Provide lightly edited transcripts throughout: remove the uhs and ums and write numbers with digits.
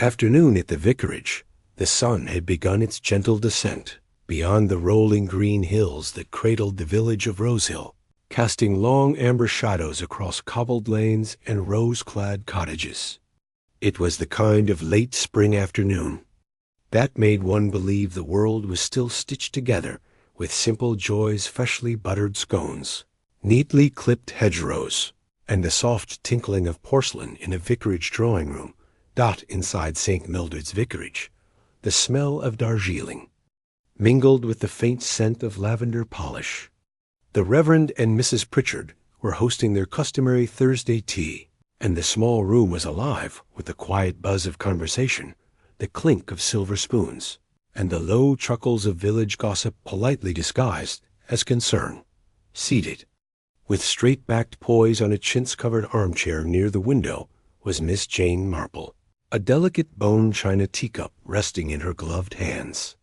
Afternoon at the vicarage. The sun had begun its gentle descent beyond the rolling green hills that cradled the village of Rosehill, casting long amber shadows across cobbled lanes and rose-clad cottages. It was the kind of late spring afternoon that made one believe the world was still stitched together with simple joys, freshly buttered scones, neatly clipped hedgerows, and the soft tinkling of porcelain in a vicarage drawing-room, inside St. Mildred's vicarage, the smell of Darjeeling, mingled with the faint scent of lavender polish. The Reverend and Mrs. Pritchard were hosting their customary Thursday tea, and the small room was alive with the quiet buzz of conversation, the clink of silver spoons, and the low chuckles of village gossip politely disguised as concern. Seated, with straight-backed poise on a chintz-covered armchair near the window, was Miss Jane Marple, a delicate bone china teacup resting in her gloved hands.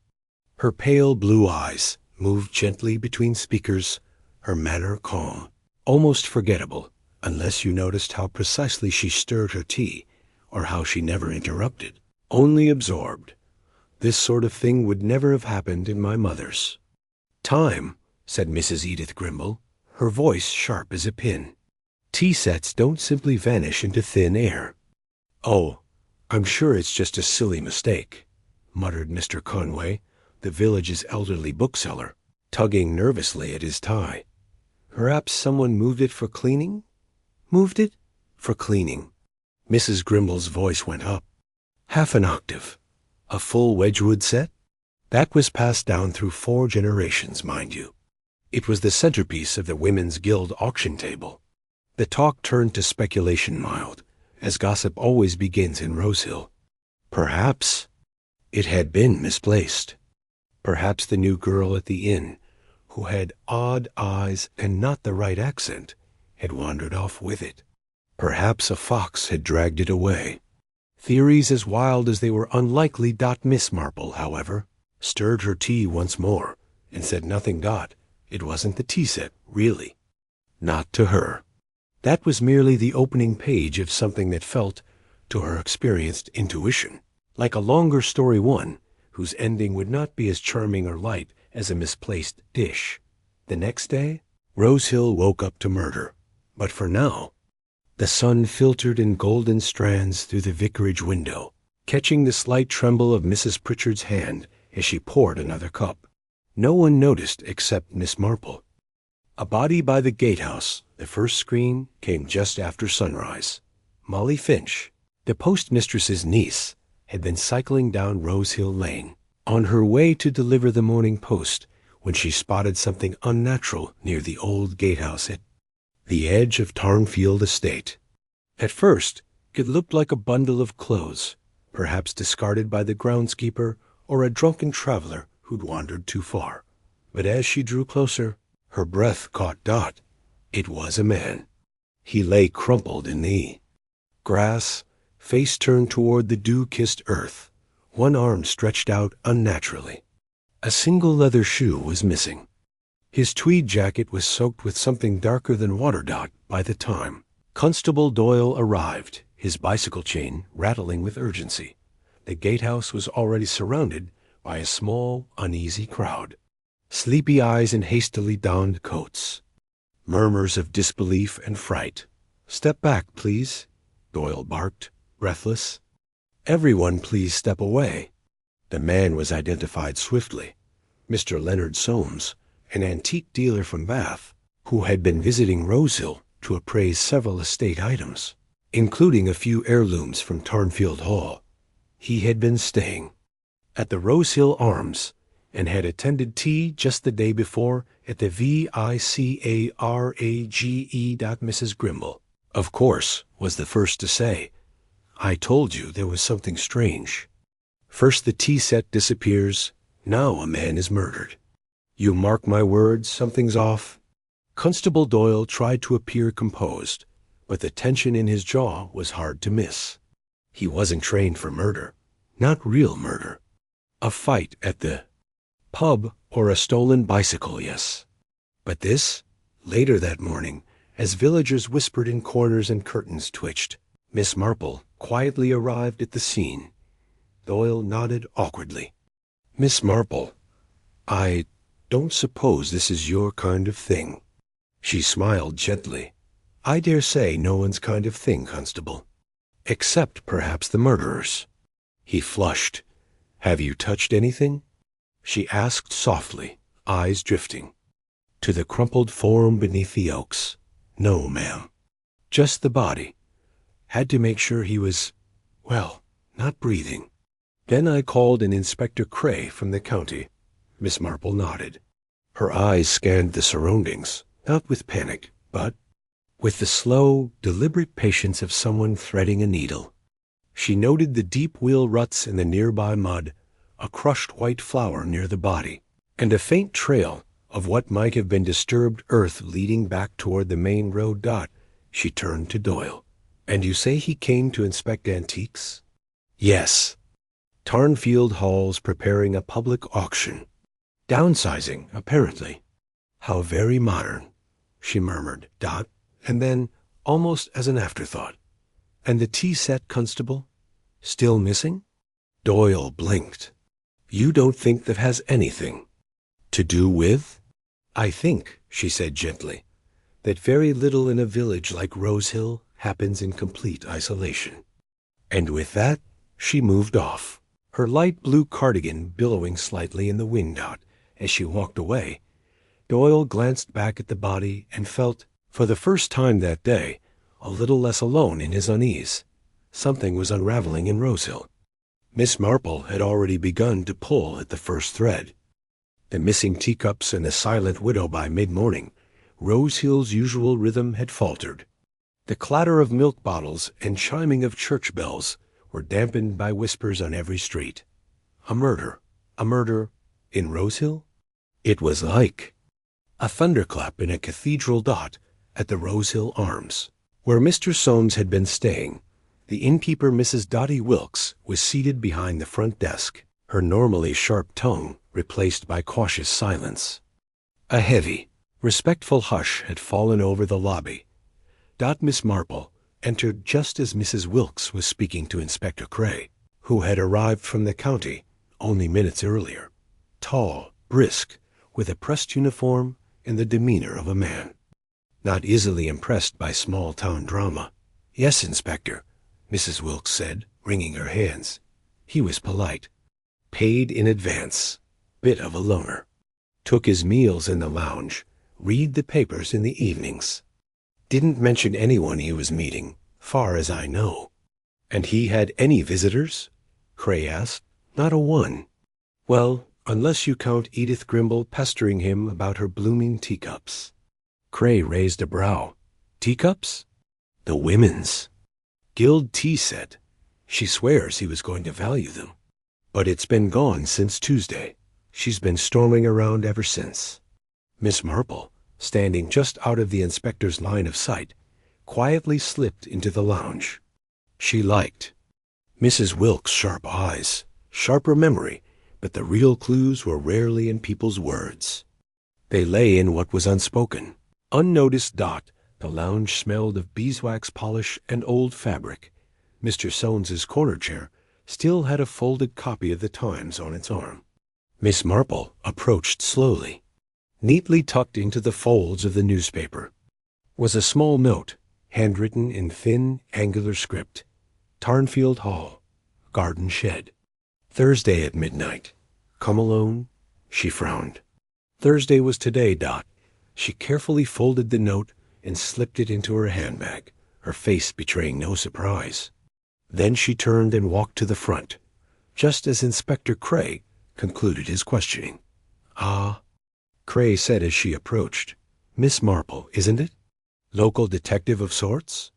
Her pale blue eyes moved gently between speakers, her manner calm, almost forgettable, unless you noticed how precisely she stirred her tea, or how she never interrupted, only absorbed. This sort of thing would never have happened in my mother's. "Time," said Mrs. Edith Grimble, her voice sharp as a pin. "Tea sets don't simply vanish into thin air." "Oh, I'm sure it's just a silly mistake," muttered Mr. Conway, the village's elderly bookseller, tugging nervously at his tie. "Perhaps someone moved it for cleaning?" "Moved it? For cleaning." Mrs. Grimble's voice went up. "Half an octave. A full Wedgwood set? That was passed down through 4 generations, mind you. It was the centerpiece of the Women's Guild auction table." The talk turned to speculation mild, as gossip always begins in Rosehill. Perhaps it had been misplaced. Perhaps the new girl at the inn, who had odd eyes and not the right accent, had wandered off with it. Perhaps a fox had dragged it away. Theories as wild as they were unlikely. Miss Marple, however, stirred her tea once more and said nothing. It wasn't the tea set, really. Not to her. That was merely the opening page of something that felt, to her experienced intuition, like a longer story, one whose ending would not be as charming or light as a misplaced dish. The next day, Rosehill woke up to murder. But for now, the sun filtered in golden strands through the vicarage window, catching the slight tremble of Mrs. Pritchard's hand as she poured another cup. No one noticed except Miss Marple. A Body by the Gatehouse, the first screen, came just after sunrise. Molly Finch, the postmistress's niece, had been cycling down Rosehill Lane, on her way to deliver the morning post, when she spotted something unnatural near the old gatehouse at the edge of Tarnfield Estate. At first, it looked like a bundle of clothes, perhaps discarded by the groundskeeper or a drunken traveler who'd wandered too far. But as she drew closer, her breath caught Dot. It was a man. He lay crumpled in the grass, face turned toward the dew-kissed earth, one arm stretched out unnaturally. A single leather shoe was missing. His tweed jacket was soaked with something darker than water. By the time Constable Doyle arrived, his bicycle chain rattling with urgency, the gatehouse was already surrounded by a small, uneasy crowd. Sleepy eyes in hastily donned coats. Murmurs of disbelief and fright. "Step back, please," Doyle barked, breathless. "Everyone please step away." The man was identified swiftly. Mr. Leonard Soames, an antique dealer from Bath, who had been visiting Rosehill to appraise several estate items, including a few heirlooms from Tarnfield Hall. He had been staying at the Rosehill Arms and had attended tea just the day before at the Vicarage. Mrs. Grimble, of course, was the first to say, "I told you there was something strange. First the tea set disappears, now a man is murdered. You mark my words, something's off." Constable Doyle tried to appear composed, but the tension in his jaw was hard to miss. He wasn't trained for murder, not real murder. A fight at the pub or a stolen bicycle, yes. But this, later that morning, as villagers whispered in corners and curtains twitched, Miss Marple quietly arrived at the scene Doyle nodded awkwardly. Miss Marple, I don't suppose this is your kind of thing. She smiled gently. I dare say no one's kind of thing, Constable. Except perhaps the murderers. He flushed. Have you touched anything? She asked softly, eyes drifting. To the crumpled form beneath the oaks. No, ma'am. Just the body. Had to make sure he was, well, not breathing. Then I called an Inspector Cray from the county. Miss Marple nodded. Her eyes scanned the surroundings, not with panic, but with the slow, deliberate patience of someone threading a needle. She noted the deep wheel ruts in the nearby mud, a crushed white flower near the body, and a faint trail of what might have been disturbed earth leading back toward the main road. She turned to Doyle. And you say he came to inspect antiques? Yes. Tarnfield Hall's preparing a public auction. Downsizing, apparently. How very modern, she murmured, and then, almost as an afterthought. And the tea set, Constable? Still missing? Doyle blinked. You don't think that has anything to do with? I think, she said gently, that very little in a village like Rosehill happens in complete isolation. And with that, she moved off, her light blue cardigan billowing slightly in the wind. As she walked away, Doyle glanced back at the body and felt, for the first time that day, a little less alone in his unease. Something was unraveling in Rosehill. Miss Marple had already begun to pull at the first thread. The missing teacups and the silent widow by mid-morning, Rosehill's usual rhythm had faltered. The clatter of milk bottles and chiming of church bells were dampened by whispers on every street. A murder in Rosehill? It was like a thunderclap in a cathedral. At the Rosehill Arms, where Mr. Soames had been staying, the innkeeper Mrs. Dottie Wilkes was seated behind the front desk, her normally sharp tongue replaced by cautious silence. A heavy, respectful hush had fallen over the lobby. Miss Marple entered just as Mrs. Wilkes was speaking to Inspector Cray, who had arrived from the county only minutes earlier, tall, brisk, with a pressed uniform and the demeanor of a man. Not easily impressed by small-town drama. Yes, Inspector, Mrs. Wilkes said, wringing her hands. He was polite. Paid in advance. Bit of a loner. Took his meals in the lounge. Read the papers in the evenings. Didn't mention anyone he was meeting, far as I know. And he had any visitors? Cray asked. Not a one. Well, unless you count Edith Grimble pestering him about her blooming teacups. Cray raised a brow. Teacups? The women's. Guild tea set. She swears he was going to value them. But it's been gone since Tuesday. She's been storming around ever since. Miss Marple, standing just out of the inspector's line of sight, quietly slipped into the lounge. She liked Mrs. Wilkes' sharp eyes, sharper memory, but the real clues were rarely in people's words. They lay in what was unspoken. Unnoticed. The lounge smelled of beeswax polish and old fabric. Mr. Soames's corner chair still had a folded copy of the Times on its arm. Miss Marple approached slowly. Neatly tucked into the folds of the newspaper was a small note, handwritten in thin, angular script. Tarnfield Hall, garden shed. Thursday at midnight. Come alone? She frowned. Thursday was today. She carefully folded the note and slipped it into her handbag, her face betraying no surprise. Then she turned and walked to the front, just as Inspector Cray concluded his questioning. Ah, Cray said as she approached. Miss Marple, isn't it? Local detective of sorts?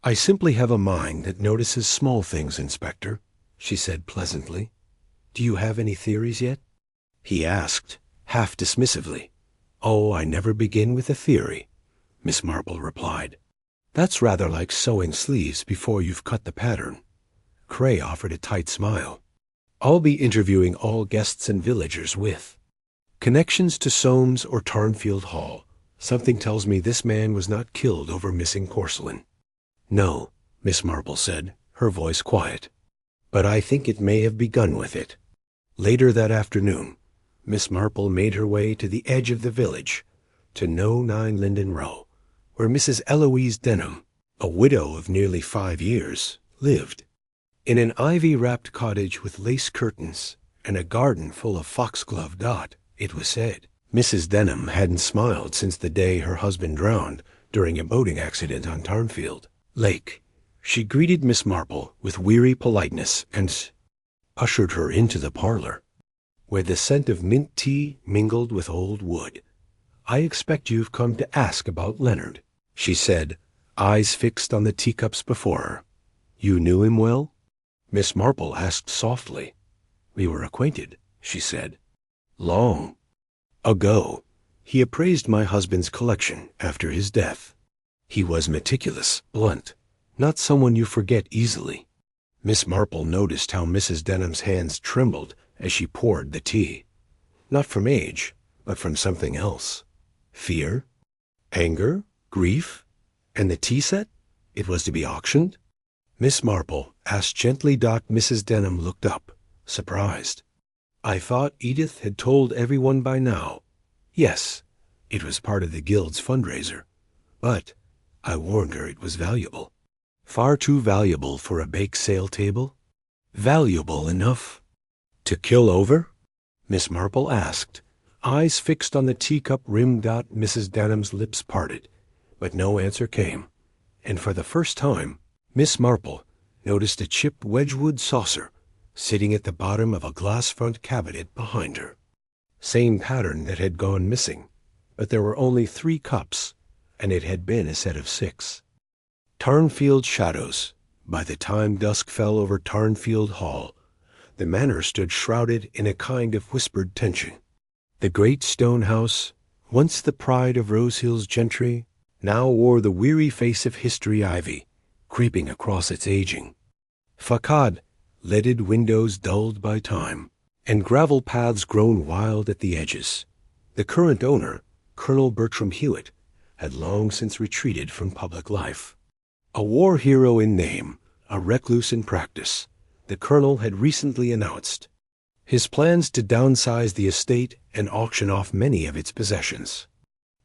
I simply have a mind that notices small things, Inspector, she said pleasantly. Do you have any theories yet? He asked, half dismissively. Oh, I never begin with a theory, Miss Marple replied. That's rather like sewing sleeves before you've cut the pattern. Cray offered a tight smile. I'll be interviewing all guests and villagers with connections to Soames or Tarnfield Hall. Something tells me this man was not killed over missing porcelain. No, Miss Marple said, her voice quiet. but I think it may have begun with it. Later that afternoon, Miss Marple made her way to the edge of the village, to No. 9 Linden Row, where Mrs. Eloise Denham, a widow of nearly 5 years, lived. In an ivy-wrapped cottage with lace curtains and a garden full of foxglove dot, it was said. Mrs. Denham hadn't smiled since the day her husband drowned during a boating accident on Tarnfield Lake. She greeted Miss Marple with weary politeness and ushered her into the parlor, where the scent of mint tea mingled with old wood. "I expect you've come to ask about Leonard," she said, eyes fixed on the teacups before her. "You knew him well?" Miss Marple asked softly. "We were acquainted," she said. "Long ago. He appraised my husband's collection after his death. He was meticulous, blunt, not someone you forget easily." Miss Marple noticed how Mrs. Denham's hands trembled as she poured the tea. Not from age, but from something else. Fear? Anger? Grief? And the tea set? It was to be auctioned? Miss Marple asked gently. Mrs. Denham looked up, surprised. "I thought Edith had told everyone by now. Yes, it was part of the guild's fundraiser. But I warned her it was valuable. Far too valuable for a bake sale table? Valuable enough to kill over?" Miss Marple asked, eyes fixed on the teacup rim. Mrs. Denham's lips parted, but no answer came. And for the first time, Miss Marple noticed a chipped Wedgwood saucer sitting at the bottom of a glass front cabinet behind her. Same pattern that had gone missing, but there were only 3 cups, and it had been a set of 6. Tarnfield shadows. By the time dusk fell over Tarnfield Hall, the manor stood shrouded in a kind of whispered tension. The great stone house, once the pride of Rosehill's gentry, now wore the weary face of history ivy, creeping across its aging. Facade, leaded windows dulled by time, and gravel paths grown wild at the edges. The current owner, Colonel Bertram Hewitt, had long since retreated from public life. A war hero in name, a recluse in practice, the colonel had recently announced his plans to downsize the estate and auction off many of its possessions.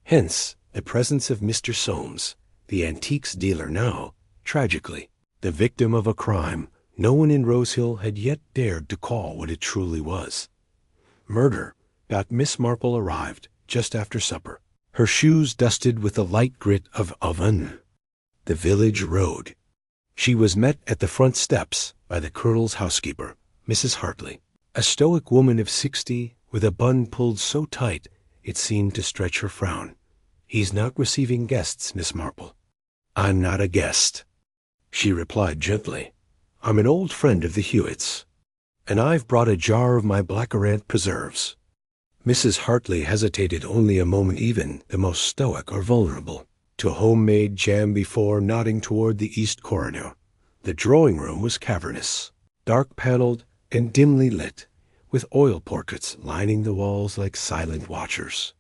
Hence, the presence of Mr. Soames, the antiques dealer now, tragically, the victim of a crime no one in Rosehill had yet dared to call what it truly was. Murder. Miss Marple arrived just after supper, her shoes dusted with the light grit of oven. The village road. She was met at the front steps by the colonel's housekeeper, Mrs. Hartley, a stoic woman of 60 with a bun pulled so tight it seemed to stretch her frown. "He's not receiving guests, Miss Marple." "I'm not a guest," she replied gently. "I'm an old friend of the Hewitts, and I've brought a jar of my blackcurrant preserves." Mrs. Hartley hesitated only a moment. Even the most stoic are vulnerable to homemade jam before nodding toward the east corridor. The drawing room was cavernous, dark-paneled and dimly lit, with oil portraits lining the walls like silent watchers.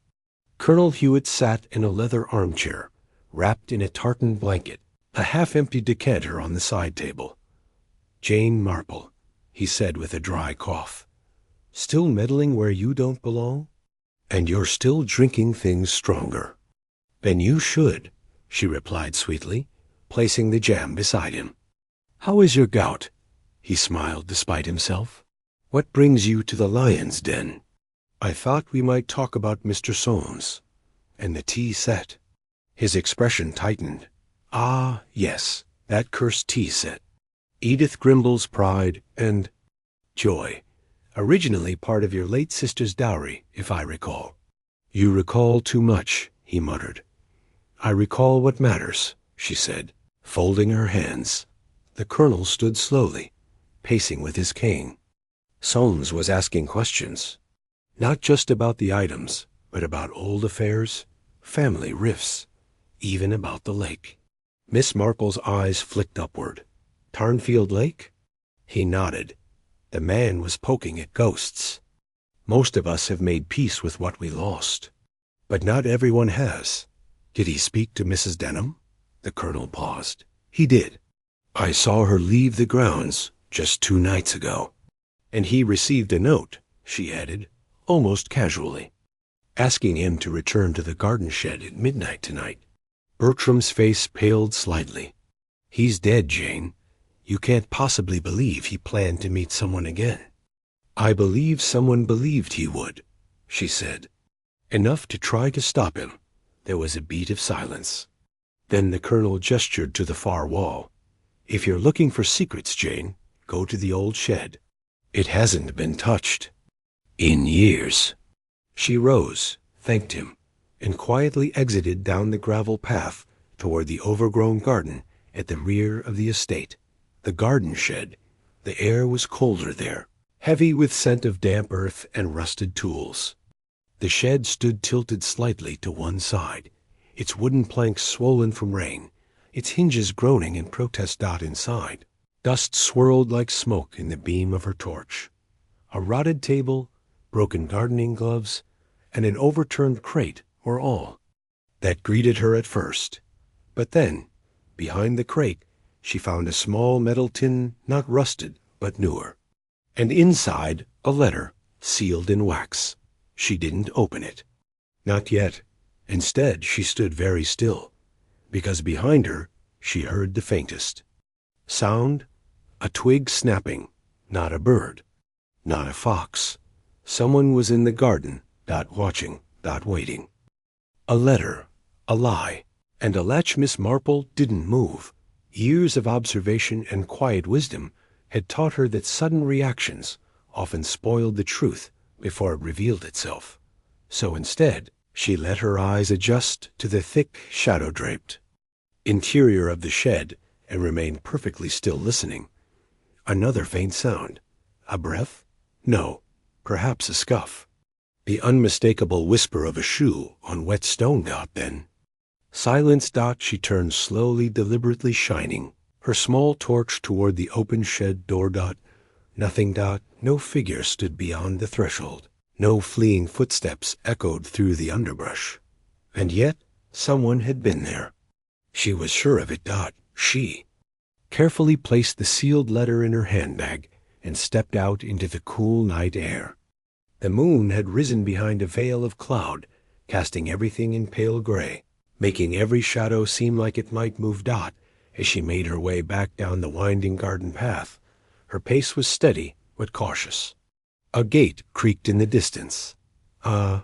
Colonel Hewitt sat in a leather armchair, wrapped in a tartan blanket, a half-empty decanter on the side table. "Jane Marple," he said with a dry cough, "still meddling where you don't belong? And you're still drinking things stronger." "Then you should," she replied sweetly, placing the jam beside him. "How is your gout?" He smiled despite himself. "What brings you to the lion's den?" "I thought we might talk about Mr. Soames." And the tea set. His expression tightened. "Ah, yes, that cursed tea set. Edith Grimble's pride and joy. Originally part of your late sister's dowry, if I recall." "You recall too much," he muttered. "I recall what matters," she said, folding her hands. The colonel stood slowly, pacing with his cane. Soames was asking questions, not just about the items, but about old affairs, family rifts, even about the lake. Miss Marple's eyes flicked upward. "Tarnfield Lake?" He nodded. The man was poking at ghosts. "Most of us have made peace with what we lost, but not everyone has." "Did he speak to Mrs. Denham?" The colonel paused. "He did. I saw her leave the grounds just 2 nights ago. And he received a note, she added, almost casually, asking him to return to the garden shed at midnight tonight. Bertram's face paled slightly. He's dead, Jane. You can't possibly believe he planned to meet someone again. I believe someone believed he would, she said. Enough to try to stop him. There was a beat of silence. Then the Colonel gestured to the far wall. If you're looking for secrets, Jane, go to the old shed. It hasn't been touched in years. She rose, thanked him, and quietly exited down the gravel path toward the overgrown garden at the rear of the estate. The garden shed. The air was colder there, heavy with scent of damp earth and rusted tools. The shed stood tilted slightly to one side, its wooden planks swollen from rain, its hinges groaning in protest. Inside, dust swirled like smoke in the beam of her torch. A rotted table, broken gardening gloves, and an overturned crate were all that greeted her at first. But then, behind the crate, she found a small metal tin, not rusted, but newer. And inside, a letter, sealed in wax. She didn't open it. Not yet. Instead, she stood very still, because behind her, she heard the faintest sound, a twig snapping, not a bird, not a fox. Someone was in the garden, watching, waiting. A letter, a lie, and a latch. Miss Marple didn't move. Years of observation and quiet wisdom had taught her that sudden reactions often spoiled the truth before it revealed itself. So instead, she let her eyes adjust to the thick, shadow-draped interior of the shed and remained perfectly still, listening. Another faint sound. A breath? No, perhaps a scuff. The unmistakable whisper of a shoe on wet stone. Then. Silence. She turned slowly, deliberately shining her small torch toward the open shed door. Nothing. No figure stood beyond the threshold. No fleeing footsteps echoed through the underbrush. And yet, someone had been there. She was sure of it. She carefully placed the sealed letter in her handbag and stepped out into the cool night air. The moon had risen behind a veil of cloud, casting everything in pale gray, making every shadow seem like it might move. As she made her way back down the winding garden path, her pace was steady but cautious. A gate creaked in the distance. A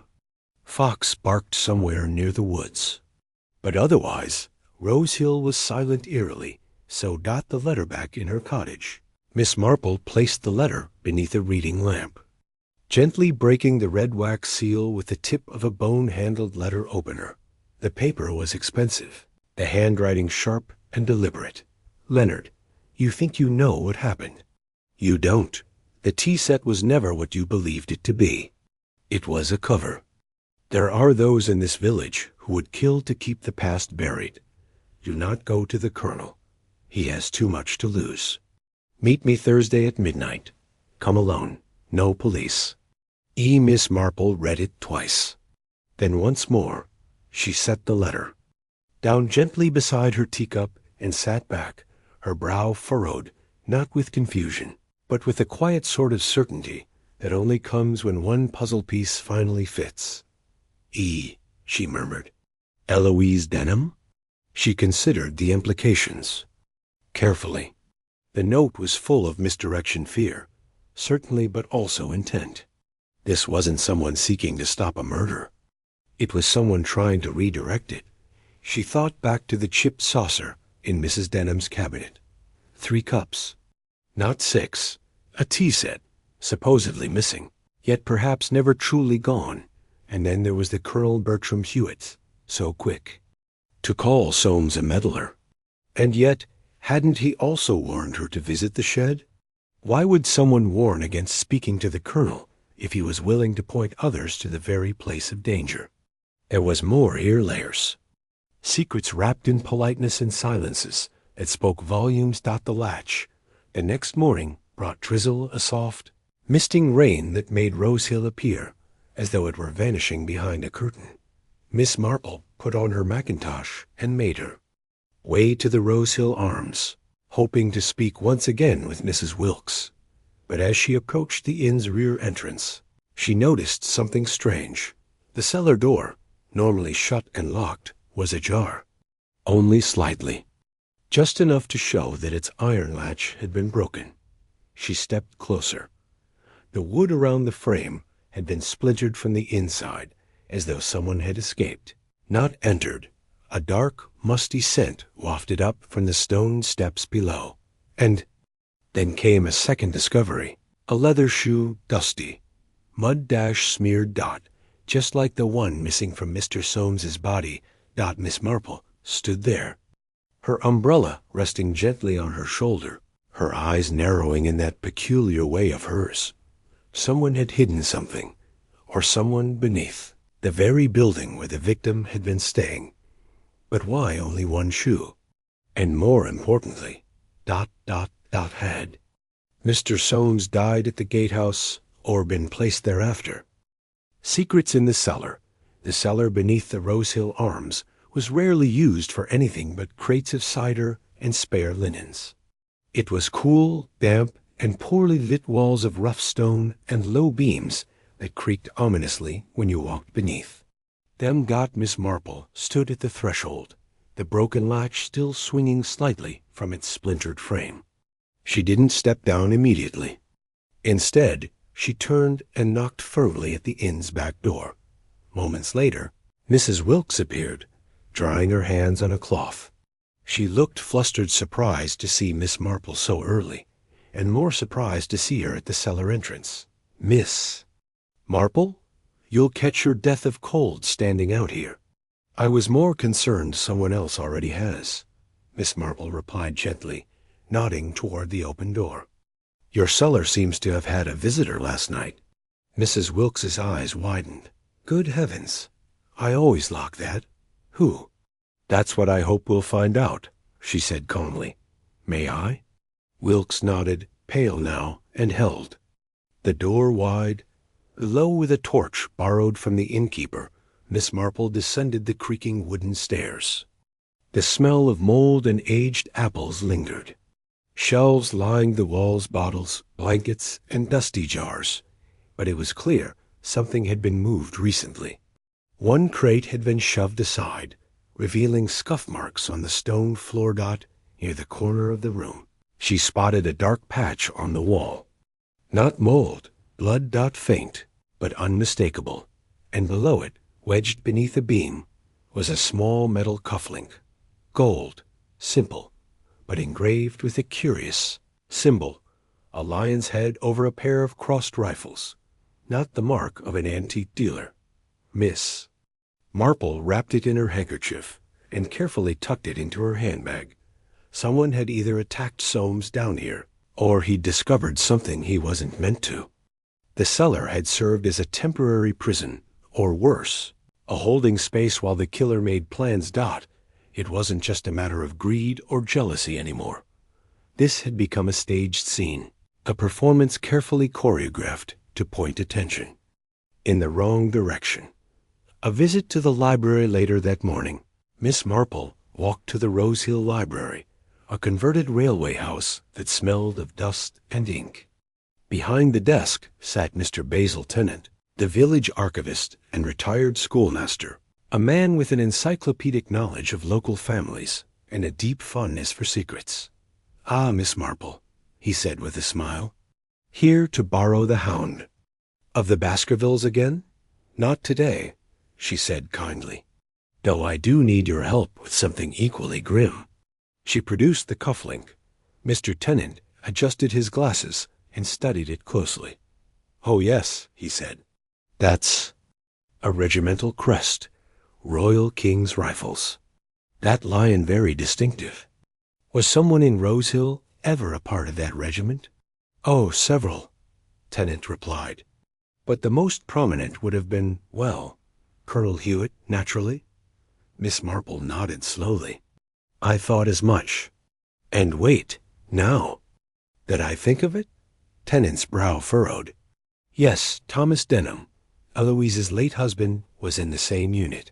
fox barked somewhere near the woods. But otherwise, Rose Hill was silent eerily, so the letter back in her cottage. Miss Marple placed the letter beneath a reading lamp, gently breaking the red wax seal with the tip of a bone-handled letter opener. The paper was expensive, the handwriting sharp and deliberate. Leonard, you think you know what happened. You don't. The tea set was never what you believed it to be. It was a cover. There are those in this village who would kill to keep the past buried. Do not go to the Colonel. He has too much to lose. Meet me Thursday at midnight. Come alone. No police. Miss Marple read it twice. Then once more, she set the letter down gently beside her teacup and sat back, her brow furrowed, not with confusion, but with a quiet sort of certainty that only comes when one puzzle piece finally fits. She murmured. Eloise Denham? She considered the implications carefully. The note was full of misdirection fear, certainly, but also intent. This wasn't someone seeking to stop a murder. It was someone trying to redirect it. She thought back to the chipped saucer in Mrs. Denham's cabinet. 3 cups. Not 6. A tea set, supposedly missing, yet perhaps never truly gone. And then there was the Colonel Bertram Hewitt, so quick to call Soames a meddler. And yet, hadn't he also warned her to visit the shed? Why would someone warn against speaking to the Colonel if he was willing to point others to the very place of danger? There was more here, layers. Secrets wrapped in politeness and silences that spoke volumes. The latch, the next morning, brought drizzle, a soft, misting rain that made Rose Hill appear as though it were vanishing behind a curtain. Miss Marple put on her mackintosh and made her way to the Rose Hill Arms. hoping to speak once again with Mrs. Wilkes. But as she approached the inn's rear entrance, she noticed something strange. The cellar door, normally shut and locked, was ajar. Only slightly. Just enough to show that its iron latch had been broken. She stepped closer. The wood around the frame had been splintered from the inside, as though someone had escaped, not entered. A dark, musty scent wafted up from the stone steps below. And then came a second discovery. A leather shoe, dusty, mud-smeared dot, just like the one missing from Mr. Soames's body. Miss Marple stood there, her umbrella resting gently on her shoulder, her eyes narrowing in that peculiar way of hers. Someone had hidden something, or someone beneath, the very building where the victim had been staying. But why only one shoe? And more importantly, had Mr. Soames died at the gatehouse or been placed thereafter? Secrets in the cellar beneath the Rosehill Arms, was rarely used for anything but crates of cider and spare linens. It was cool, damp, and poorly lit walls of rough stone and low beams that creaked ominously when you walked beneath. Miss Marple stood at the threshold, the broken latch still swinging slightly from its splintered frame. She didn't step down immediately. Instead, she turned and knocked firmly at the inn's back door. Moments later, Mrs. Wilkes appeared, drying her hands on a cloth. She looked flustered, surprised to see Miss Marple so early, and more surprised to see her at the cellar entrance. "Miss Marple, you'll catch your death of cold standing out here." "I was more concerned someone else already has," Miss Marple replied gently, nodding toward the open door. "Your cellar seems to have had a visitor last night." Mrs. Wilkes's eyes widened. "Good heavens, I always lock that. Who?" "That's what I hope we'll find out," she said calmly. "May I?" Wilkes nodded, pale now, and held the door wide. Low with a torch borrowed from the innkeeper, Miss Marple descended the creaking wooden stairs. The smell of mold and aged apples lingered. Shelves lined the walls, bottles, blankets, and dusty jars. But it was clear something had been moved recently. One crate had been shoved aside, revealing scuff marks on the stone floor near the corner of the room. She spotted a dark patch on the wall. Not mold, blood faint, but unmistakable. And below it, wedged beneath a beam, was a small metal cufflink. Gold, simple, but engraved with a curious symbol, a lion's head over a pair of crossed rifles, not the mark of an antique dealer. Miss Marple wrapped it in her handkerchief and carefully tucked it into her handbag. Someone had either attacked Soames down here, or he'd discovered something he wasn't meant to. The cellar had served as a temporary prison, or worse, a holding space while the killer made plans. It wasn't just a matter of greed or jealousy anymore. This had become a staged scene, a performance carefully choreographed to point attention in the wrong direction. A visit to the library later that morning. Miss Marple walked to the Rosehill Library, a converted railway house that smelled of dust and ink. Behind the desk sat Mr. Basil Tennant, the village archivist and retired schoolmaster, a man with an encyclopedic knowledge of local families and a deep fondness for secrets. "Ah, Miss Marple," he said with a smile. "Here to borrow the hound." "Of the Baskervilles again?" "Not today," she said kindly, "though I do need your help with something equally grim." She produced the cufflink. Mr. Tennant adjusted his glasses and studied it closely. "Oh, yes," he said. "That's a regimental crest, Royal King's Rifles. That lion very distinctive. Was someone in Rosehill ever a part of that regiment?" "Oh, several," Tennant replied. "But the most prominent would have been, well, Colonel Hewitt, naturally." Miss Marple nodded slowly. "I thought as much. And wait, now that I think of it," Tennant's brow furrowed. "Yes, Thomas Denham, Eloise's late husband, was in the same unit.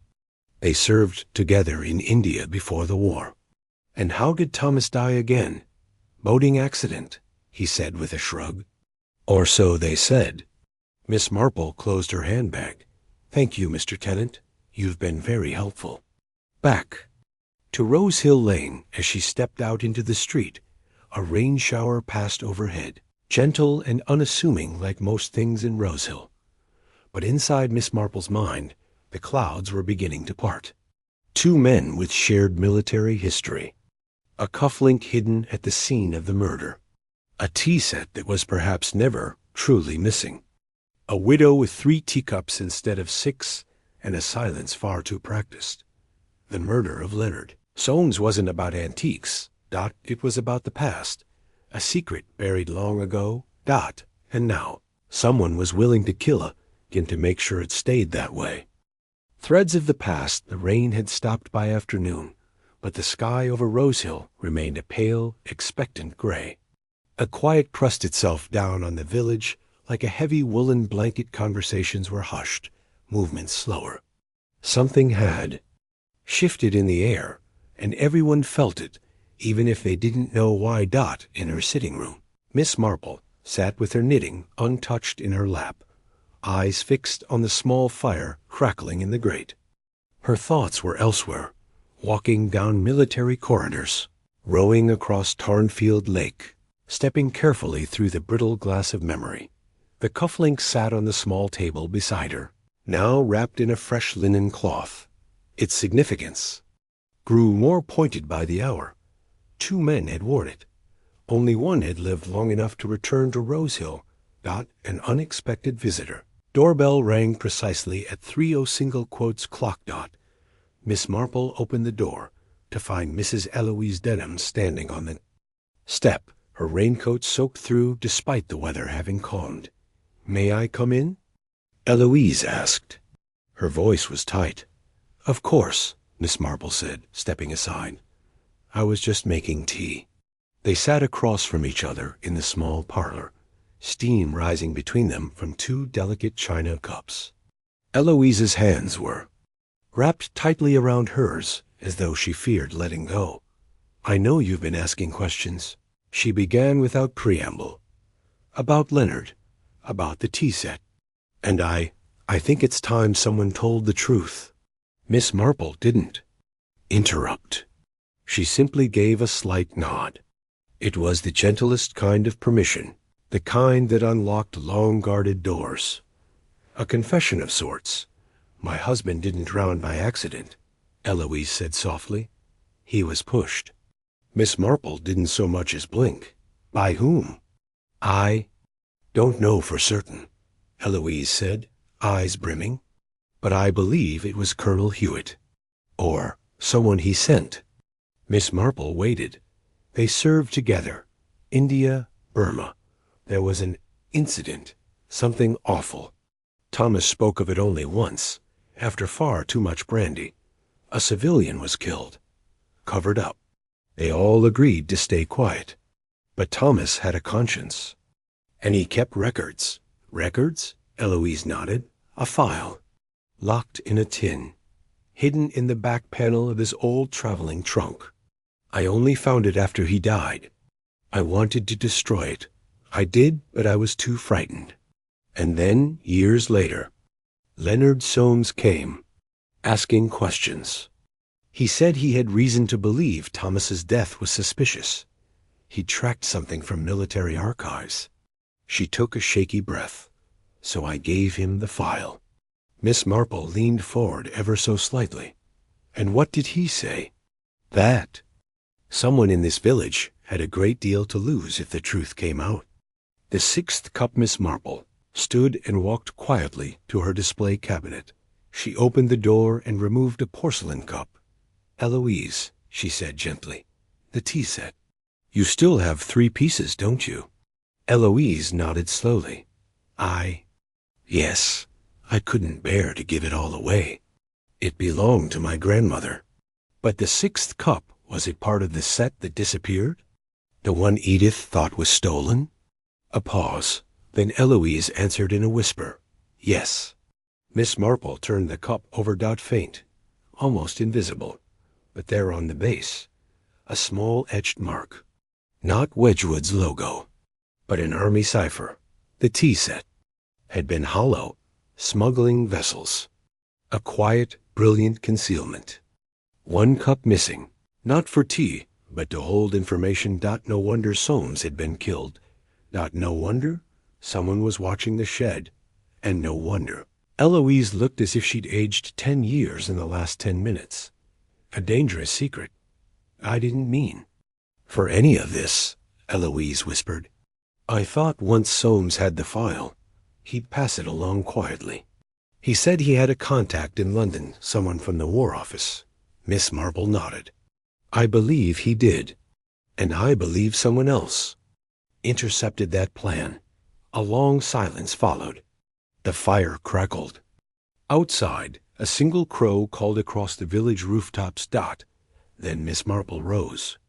They served together in India before the war." "And how did Thomas die again?" "Boating accident," he said with a shrug. "Or so they said." Miss Marple closed her handbag. "Thank you, Mr. Tennant. You've been very helpful." Back to Rose Hill Lane, as she stepped out into the street, a rain shower passed overhead, gentle and unassuming like most things in Rose Hill. But inside Miss Marple's mind, the clouds were beginning to part. Two men with shared military history. A cufflink hidden at the scene of the murder. A tea set that was perhaps never truly missing. A widow with 3 teacups instead of 6, and a silence far too practiced. The murder of Leonard. Soames wasn't about antiques. It was about the past. A secret buried long ago. And now, someone was willing to kill again to make sure it stayed that way. Threads of the past. The rain had stopped by afternoon, but the sky over Rose Hill remained a pale, expectant gray. A quiet pressed itself down on the village like a heavy woolen blanket. Conversations were hushed, movements slower. Something had shifted in the air, and everyone felt it, even if they didn't know why. In her sitting room, Miss Marple sat with her knitting untouched in her lap, eyes fixed on the small fire crackling in the grate. Her thoughts were elsewhere, walking down military corridors, rowing across Tarnfield Lake, stepping carefully through the brittle glass of memory. The cufflink sat on the small table beside her, now wrapped in a fresh linen cloth. Its significance grew more pointed by the hour. 2 men had worn it. Only one had lived long enough to return to Rose Hill. An unexpected visitor. Doorbell rang precisely at 3:00 single quotes clock. Miss Marple opened the door to find Mrs. Eloise Denham standing on the step, her raincoat soaked through despite the weather having calmed. "May I come in?" Eloise asked. Her voice was tight. "Of course," Miss Marple said, stepping aside. "I was just making tea." They sat across from each other in the small parlor, steam rising between them from 2 delicate china cups. Eloise's hands were wrapped tightly around hers, as though she feared letting go. "I know you've been asking questions," she began without preamble. "About Leonard, about the tea set. And I think it's time someone told the truth." Miss Marple didn't interrupt. She simply gave a slight nod. It was the gentlest kind of permission, the kind that unlocked long-guarded doors. A confession of sorts. "My husband didn't drown by accident," Eloise said softly. "He was pushed." Miss Marple didn't so much as blink. "By whom?" "I don't know for certain," Eloise said, eyes brimming. "But I believe it was Colonel Hewitt. Or someone he sent." Miss Marple waited. They served together. India, Burma. There was an incident, something awful. Thomas spoke of it only once, after far too much brandy. A civilian was killed. Covered up. They all agreed to stay quiet. But Thomas had a conscience. And he kept records. Records? Eloise nodded. A file. Locked in a tin. Hidden in the back panel of his old traveling trunk. I only found it after he died. I wanted to destroy it. I did, but I was too frightened. And then, years later, Leonard Soames came, asking questions. He said he had reason to believe Thomas's death was suspicious. He tracked something from military archives. She took a shaky breath. So I gave him the file. Miss Marple leaned forward ever so slightly. And what did he say? That someone in this village had a great deal to lose if the truth came out. The 6th cup. Miss Marple stood and walked quietly to her display cabinet. She opened the door and removed a porcelain cup. "Eloise," she said gently, "the tea set. You still have 3 pieces, don't you?" Eloise nodded slowly. Yes, I couldn't bear to give it all away. It belonged to my grandmother. But the 6th cup, was it part of the set that disappeared? The one Edith thought was stolen? A pause. Then Eloise answered in a whisper, "Yes." Miss Marple turned the cup over. Faint, almost invisible, but there on the base, a small etched mark. Not Wedgwood's logo, but an army cipher. The T set had been hollow, smuggling vessels. A quiet, brilliant concealment. One cup missing, not for tea, but to hold information. No wonder Soames had been killed. No wonder someone was watching the shed. And no wonder Eloise looked as if she'd aged 10 years in the last 10 minutes. A dangerous secret. I didn't mean for any of this, Eloise whispered. I thought once Soames had the file, he'd pass it along quietly. He said he had a contact in London, someone from the War Office. Miss Marple nodded. I believe he did. And I believe someone else intercepted that plan. A long silence followed. The fire crackled. Outside, a single crow called across the village rooftops. Then Miss Marple rose.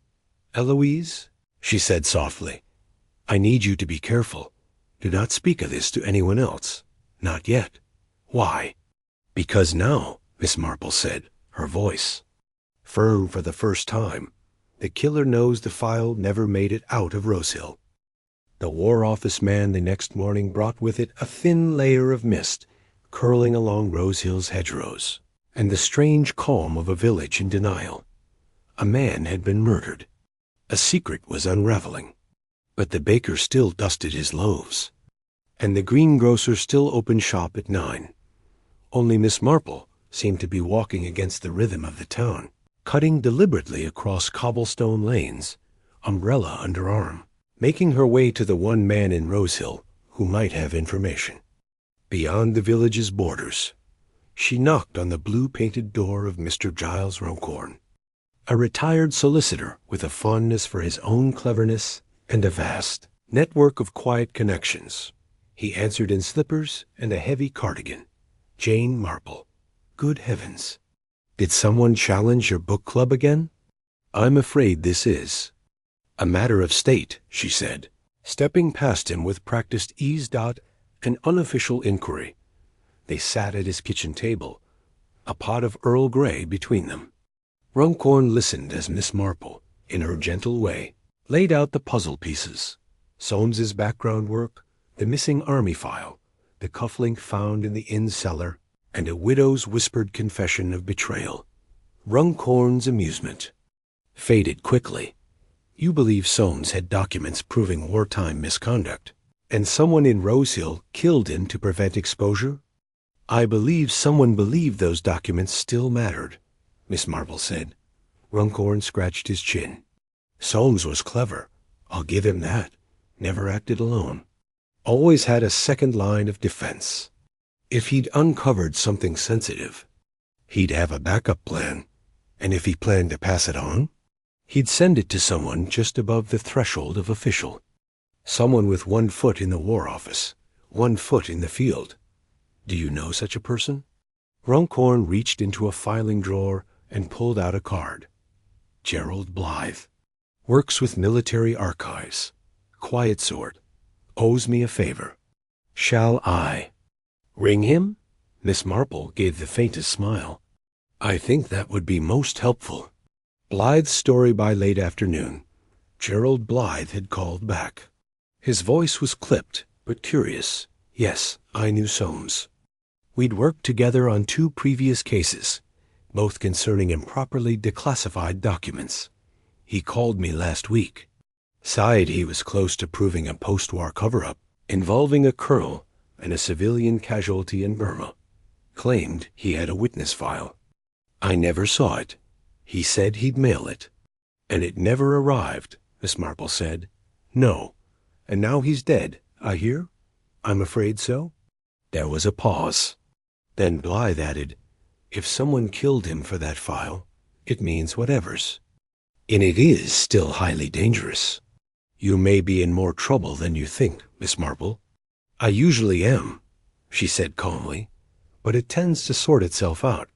Eloise, she said softly, I need you to be careful. Do not speak of this to anyone else. Not yet. Why? Because now, Miss Marple said, her voice firm for the first time, the killer knows the file never made it out of Rosehill. The War Office man the next morning brought with it a thin layer of mist curling along Rosehill's hedgerows, and the strange calm of a village in denial. A man had been murdered. A secret was unraveling. But the baker still dusted his loaves, and the greengrocer still opened shop at 9. Only Miss Marple seemed to be walking against the rhythm of the town, cutting deliberately across cobblestone lanes, umbrella under arm, making her way to the one man in Rosehill who might have information. Beyond the village's borders, she knocked on the blue-painted door of Mr. Giles Runcorn, a retired solicitor with a fondness for his own cleverness and a vast network of quiet connections. He answered in slippers and a heavy cardigan. Jane Marple. Good heavens. Did someone challenge your book club again? I'm afraid this is a matter of state, she said, stepping past him with practiced ease. An unofficial inquiry. They sat at his kitchen table, a pot of Earl Grey between them. Runcorn listened as Miss Marple, in her gentle way, laid out the puzzle pieces. Soames's background work, the missing army file, the cufflink found in the inn cellar, and a widow's whispered confession of betrayal. Runcorn's amusement faded quickly. You believe Soames had documents proving wartime misconduct, and someone in Rosehill killed him to prevent exposure? I believe someone believed those documents still mattered, Miss Marple said. Runcorn scratched his chin. Soames was clever, I'll give him that. Never acted alone. Always had a second line of defense. If he'd uncovered something sensitive, he'd have a backup plan. And if he planned to pass it on, he'd send it to someone just above the threshold of official. Someone with 1 foot in the War Office, 1 foot in the field. Do you know such a person? Runcorn reached into a filing drawer and pulled out a card. Gerald Blythe. Works with military archives. Quiet sort. Owes me a favor. Shall I ring him? Miss Marple gave the faintest smile. I think that would be most helpful. Blythe's story by late afternoon. Gerald Blythe had called back. His voice was clipped, but curious. Yes, I knew Soames. We'd worked together on 2 previous cases, both concerning improperly declassified documents. He called me last week. Sighed he was close to proving a post-war cover-up involving a colonel and a civilian casualty in Burma. Claimed he had a witness file. I never saw it. He said he'd mail it. And it never arrived, Miss Marple said. No. And now he's dead, I hear? I'm afraid so. There was a pause. Then Blythe added, if someone killed him for that file, it means whatever's. And it is still highly dangerous. You may be in more trouble than you think, Miss Marple. I usually am, she said calmly, but it tends to sort itself out.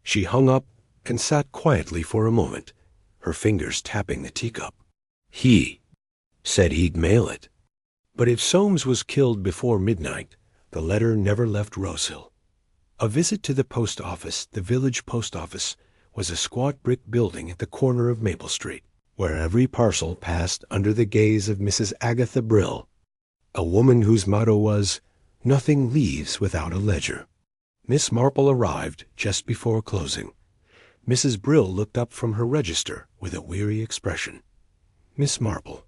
She hung up and sat quietly for a moment, her fingers tapping the teacup. He said he'd mail it. But if Soames was killed before midnight, the letter never left Rosehill. A visit to the post office, the village post office, was a squat brick building at the corner of Maple Street. where every parcel passed under the gaze of Mrs. Agatha Brill, a woman whose motto was, "Nothing leaves without a ledger." Miss Marple arrived just before closing. Mrs. Brill looked up from her register with a weary expression. "Miss Marple,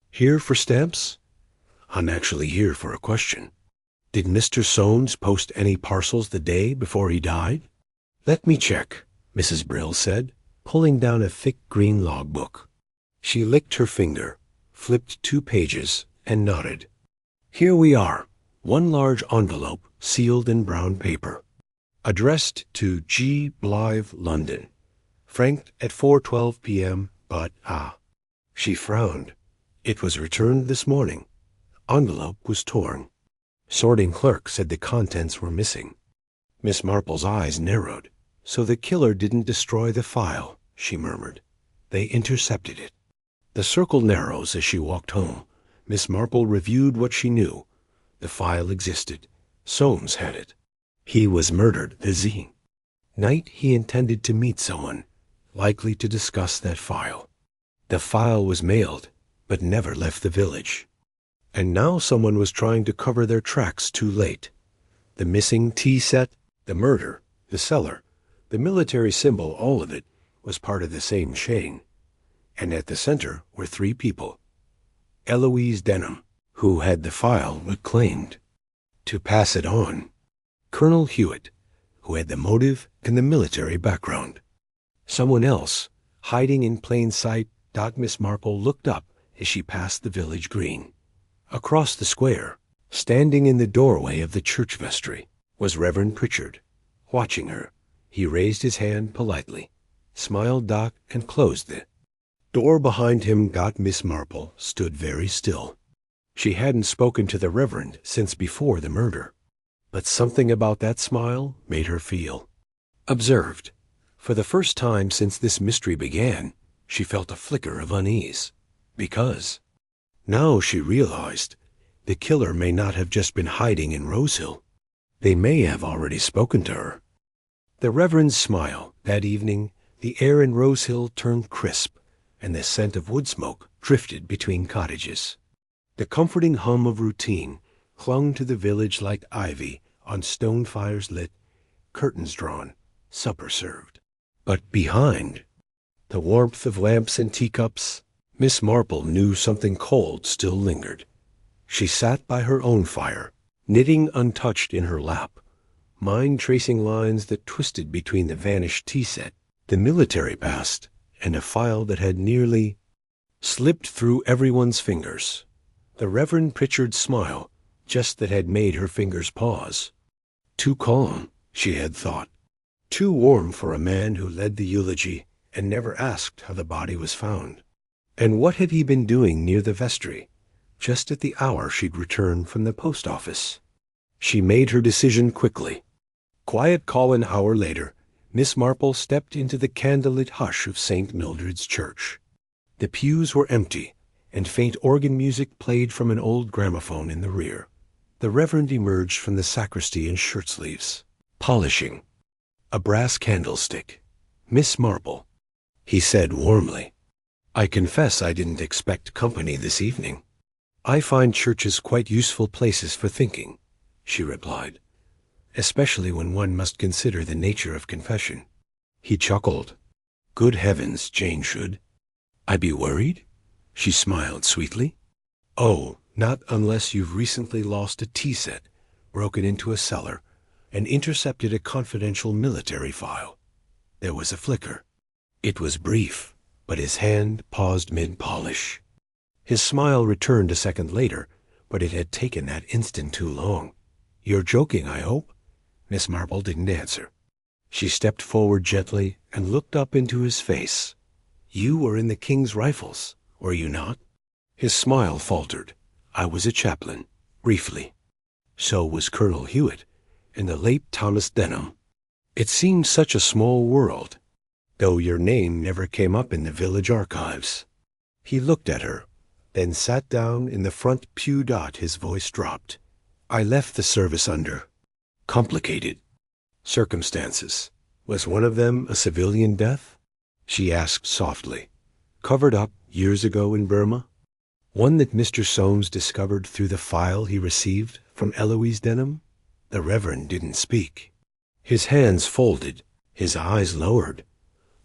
here for stamps?" "I'm actually here for a question. Did Mr. Soames post any parcels the day before he died?" "Let me check," Mrs. Brill said, pulling down a thick green logbook. She licked her finger, flipped 2 pages, and nodded. "Here we are, one large envelope sealed in brown paper, addressed to G. Blythe, London, franked at 4:12 p.m., but She frowned. "It was returned this morning. Envelope was torn. Sorting clerk said the contents were missing." Miss Marple's eyes narrowed. "So the killer didn't destroy the file," she murmured. "They intercepted it." The circle narrows as she walked home. Miss Marple reviewed what she knew. The file existed. Soames had it. He was murdered this night. He intended to meet someone, likely to discuss that file. The file was mailed, but never left the village. And now someone was trying to cover their tracks too late. The missing tea set, the murder, the cellar, the military symbol, all of it was part of the same chain. And at the center were 3 people. Eloise Denham, who had the file but claimed to pass it on. Colonel Hewitt, who had the motive and the military background. Someone else, hiding in plain sight. Miss Marple looked up as she passed the village green. Across the square, standing in the doorway of the church vestry, was Reverend Pritchard. Watching her, he raised his hand politely, smiled and closed the door behind him. Miss Marple stood very still. She hadn't spoken to the Reverend since before the murder, but something about that smile made her feel observed. For the first time since this mystery began, she felt a flicker of unease, because now she realized the killer may not have just been hiding in Rosehill. They may have already spoken to her. The Reverend's smile that evening, the air in Rosehill turned crisp, and the scent of wood smoke drifted between cottages. The comforting hum of routine clung to the village like ivy on stone fires lit, curtains drawn, supper served. But behind, the warmth of lamps and teacups, Miss Marple knew something cold still lingered. She sat by her own fire, knitting untouched in her lap, mind tracing lines that twisted between the vanished tea set, the military past, and a file that had nearly slipped through everyone's fingers. The Reverend Pritchard's smile, just that had made her fingers pause. Too calm, she had thought. Too warm for a man who led the eulogy and never asked how the body was found. And what had he been doing near the vestry, just at the hour she'd returned from the post office? She made her decision quickly. Quiet call an hour later, Miss Marple stepped into the candlelit hush of St. Mildred's Church. The pews were empty, and faint organ music played from an old gramophone in the rear. The Reverend emerged from the sacristy in shirt-sleeves, polishing a brass candlestick. "Miss Marple," he said warmly, "I confess I didn't expect company this evening." "I find churches quite useful places for thinking," she replied, "especially when one must consider the nature of confession." He chuckled. "Good heavens, Jane should I be worried?" She smiled sweetly. "Oh, not unless you've recently lost a tea set, broken into a cellar, and intercepted a confidential military file." There was a flicker. It was brief, but his hand paused mid-polish. His smile returned a second later, but it had taken that instant too long. "You're joking, I hope?" Miss Marple didn't answer. She stepped forward gently and looked up into his face. "You were in the King's Rifles, were you not?" His smile faltered. "I was a chaplain, briefly." "So was Colonel Hewitt, and the late Thomas Denham. It seemed such a small world, though your name never came up in the village archives." He looked at her, then sat down in the front pew. His voice dropped. "I left the service under complicated circumstances. Was one of them a civilian death?" she asked softly. covered up years ago in Burma? One that Mr. Soames discovered through the file he received from Eloise Denham? The Reverend didn't speak. His hands folded, his eyes lowered.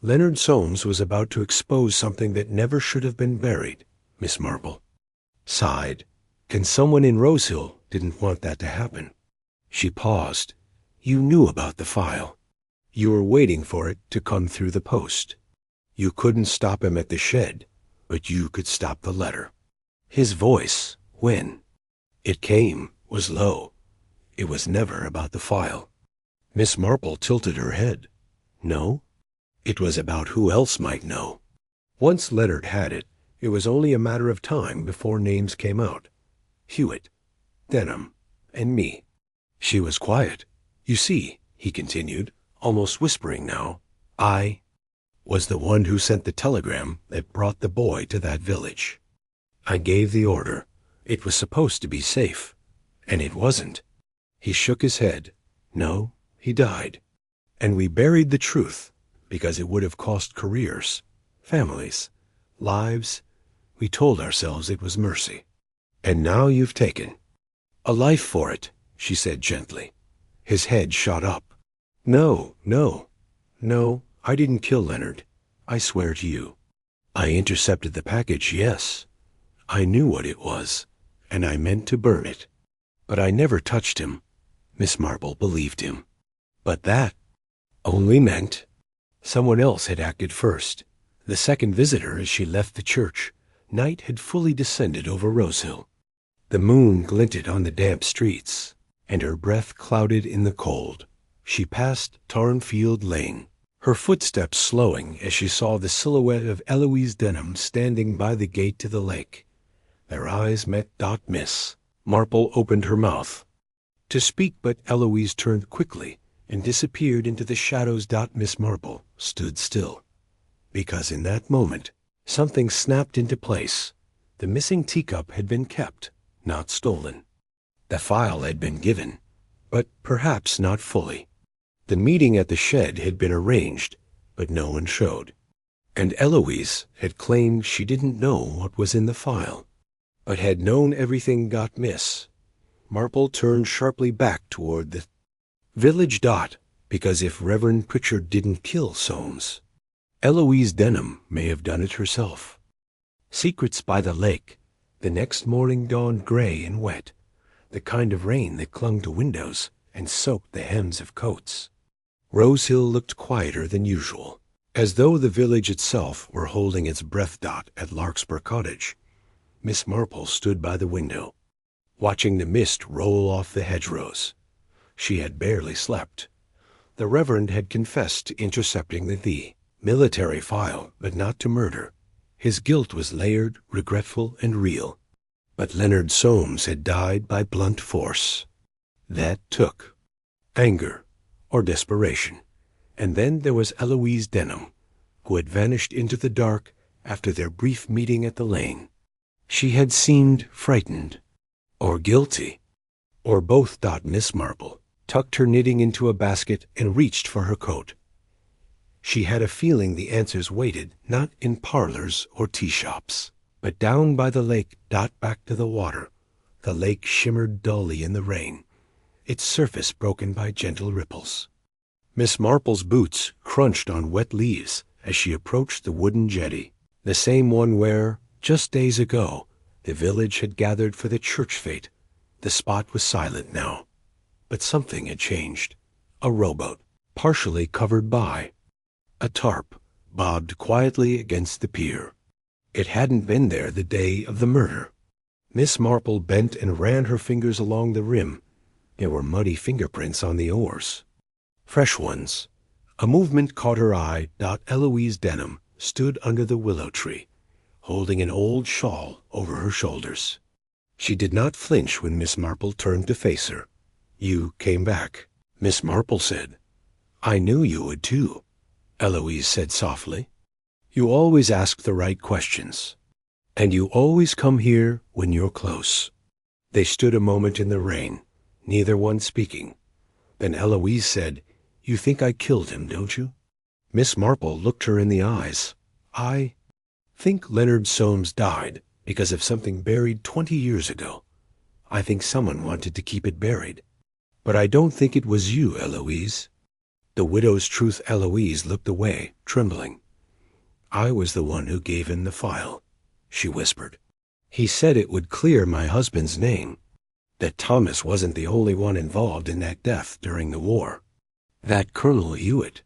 Leonard Soames was about to expose something that never should have been buried. Miss Marple sighed. Can someone in Rosehill didn't want that to happen? She paused. You knew about the file. You were waiting for it to come through the post. You couldn't stop him at the shed, but you could stop the letter. His voice, when it came, was low. It was never about the file. Miss Marple tilted her head. No? It was about who else might know. Once Leonard had it, it was only a matter of time before names came out. Hewitt, Denham, and me. She was quiet. You see, he continued, almost whispering now, I was the one who sent the telegram that brought the boy to that village. I gave the order. It was supposed to be safe. And it wasn't. He shook his head. No, he died. And we buried the truth, because it would have cost careers, families, lives. We told ourselves it was mercy. And now you've taken a life for it, she said gently. His head shot up. No, I didn't kill Leonard. I swear to you. I intercepted the package, yes. I knew what it was, and I meant to burn it. But I never touched him. Miss Marple believed him. But that only meant someone else had acted first. The second visitor as she left the church. Night had fully descended over Rosehill. The moon glinted on the damp streets, and her breath clouded in the cold. She passed Tarnfield Lane, her footsteps slowing as she saw the silhouette of Eloise Denham standing by the gate to the lake. Their eyes met. Miss Marple opened her mouth to speak, but Eloise turned quickly and disappeared into the shadows. Miss Marple stood still, because in that moment something snapped into place. The missing teacup had been kept, not stolen. The file had been given, but perhaps not fully. The meeting at the shed had been arranged, but no one showed. And Eloise had claimed she didn't know what was in the file, but had known everything. Miss Marple turned sharply back toward the village. Because if Reverend Pritchard didn't kill Soames, Eloise Denham may have done it herself. Secrets by the lake. The next morning dawned gray and wet, the kind of rain that clung to windows and soaked the hems of coats. Rosehill looked quieter than usual, as though the village itself were holding its breath. At Larkspur Cottage, Miss Marple stood by the window, watching the mist roll off the hedgerows. She had barely slept. The Reverend had confessed to intercepting the military file, but not to murder. His guilt was layered, regretful, and real. But Leonard Soames had died by blunt force. That took anger or desperation. And then there was Eloise Denham, who had vanished into the dark after their brief meeting at the lane. She had seemed frightened, or guilty, or both. Miss Marple tucked her knitting into a basket and reached for her coat. She had a feeling the answers waited not in parlors or tea shops, but down by the lake. Back to the water. The lake shimmered dully in the rain, its surface broken by gentle ripples. Miss Marple's boots crunched on wet leaves as she approached the wooden jetty, the same one where, just days ago, the village had gathered for the church fete. The spot was silent now, but something had changed. A rowboat, partially covered by a tarp, bobbed quietly against the pier. It hadn't been there the day of the murder. Miss Marple bent and ran her fingers along the rim. There were muddy fingerprints on the oars, fresh ones. A movement caught her eye. Eloise Denham stood under the willow tree, holding an old shawl over her shoulders. She did not flinch when Miss Marple turned to face her. You came back, Miss Marple said. I knew you would too, Eloise said softly. You always ask the right questions, and you always come here when you're close. They stood a moment in the rain, neither one speaking. Then Eloise said, You think I killed him, don't you? Miss Marple looked her in the eyes. think Leonard Soames died because of something buried 20 years ago. I think someone wanted to keep it buried. But I don't think it was you, Eloise." The widow's truth Eloise looked away, trembling. "I was the one who gave him the file," she whispered. "He said it would clear my husband's name, that Thomas wasn't the only one involved in that death during the war, that Colonel Hewitt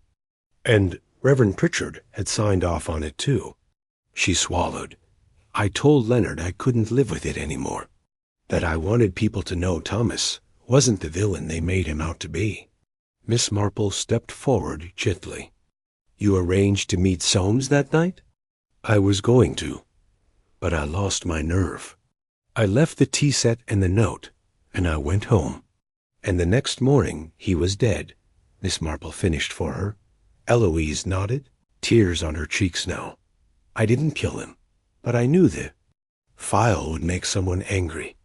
and Reverend Pritchard had signed off on it too." She swallowed. "I told Leonard I couldn't live with it anymore, that I wanted people to know Thomas wasn't the villain they made him out to be." Miss Marple stepped forward gently. "You arranged to meet Soames that night?" "I was going to, but I lost my nerve. I left the tea set and the note, and I went home. And the next morning he was dead," Miss Marple finished for her. Eloise nodded, tears on her cheeks now. "I didn't kill him, but I knew the file would make someone angry.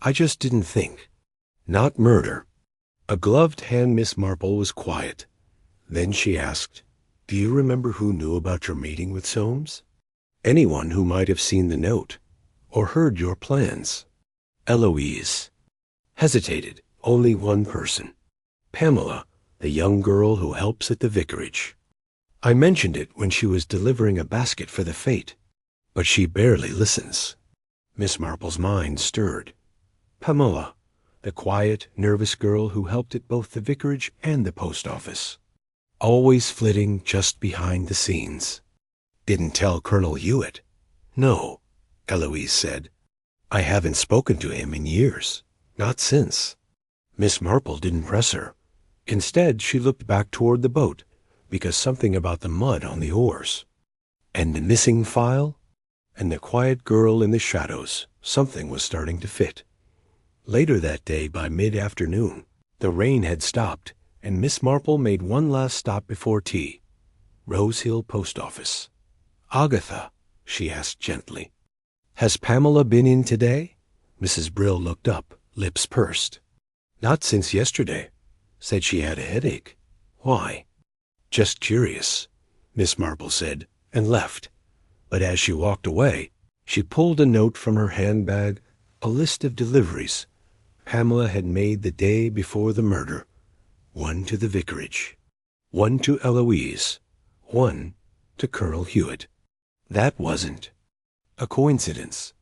I just didn't think. Not murder." A gloved hand Miss Marple was quiet. Then she asked, "Do you remember who knew about your meeting with Soames? Anyone who might have seen the note or heard your plans?" Eloise hesitated. "Only one person. Pamela, the young girl who helps at the vicarage. I mentioned it when she was delivering a basket for the fete, but she barely listens." Miss Marple's mind stirred. Pamela, the quiet, nervous girl who helped at both the vicarage and the post office, always flitting just behind the scenes. "Didn't tell Colonel Hewitt?" "No," Eloise said. "I haven't spoken to him in years. Not since." Miss Marple didn't press her. Instead, she looked back toward the boat, because something about the mud on the oars, and the missing file, and the quiet girl in the shadows, something was starting to fit. Later that day, by mid-afternoon, the rain had stopped, and Miss Marple made one last stop before tea. Rose Hill Post Office. "Agatha," she asked gently, "has Pamela been in today?" Mrs. Brill looked up, lips pursed. "Not since yesterday. Said she had a headache." "Why?" "Just curious," Miss Marple said, and left. But as she walked away, she pulled a note from her handbag, a list of deliveries Pamela had made the day before the murder. One to the vicarage, one to Eloise, one to Colonel Hewitt. That wasn't a coincidence.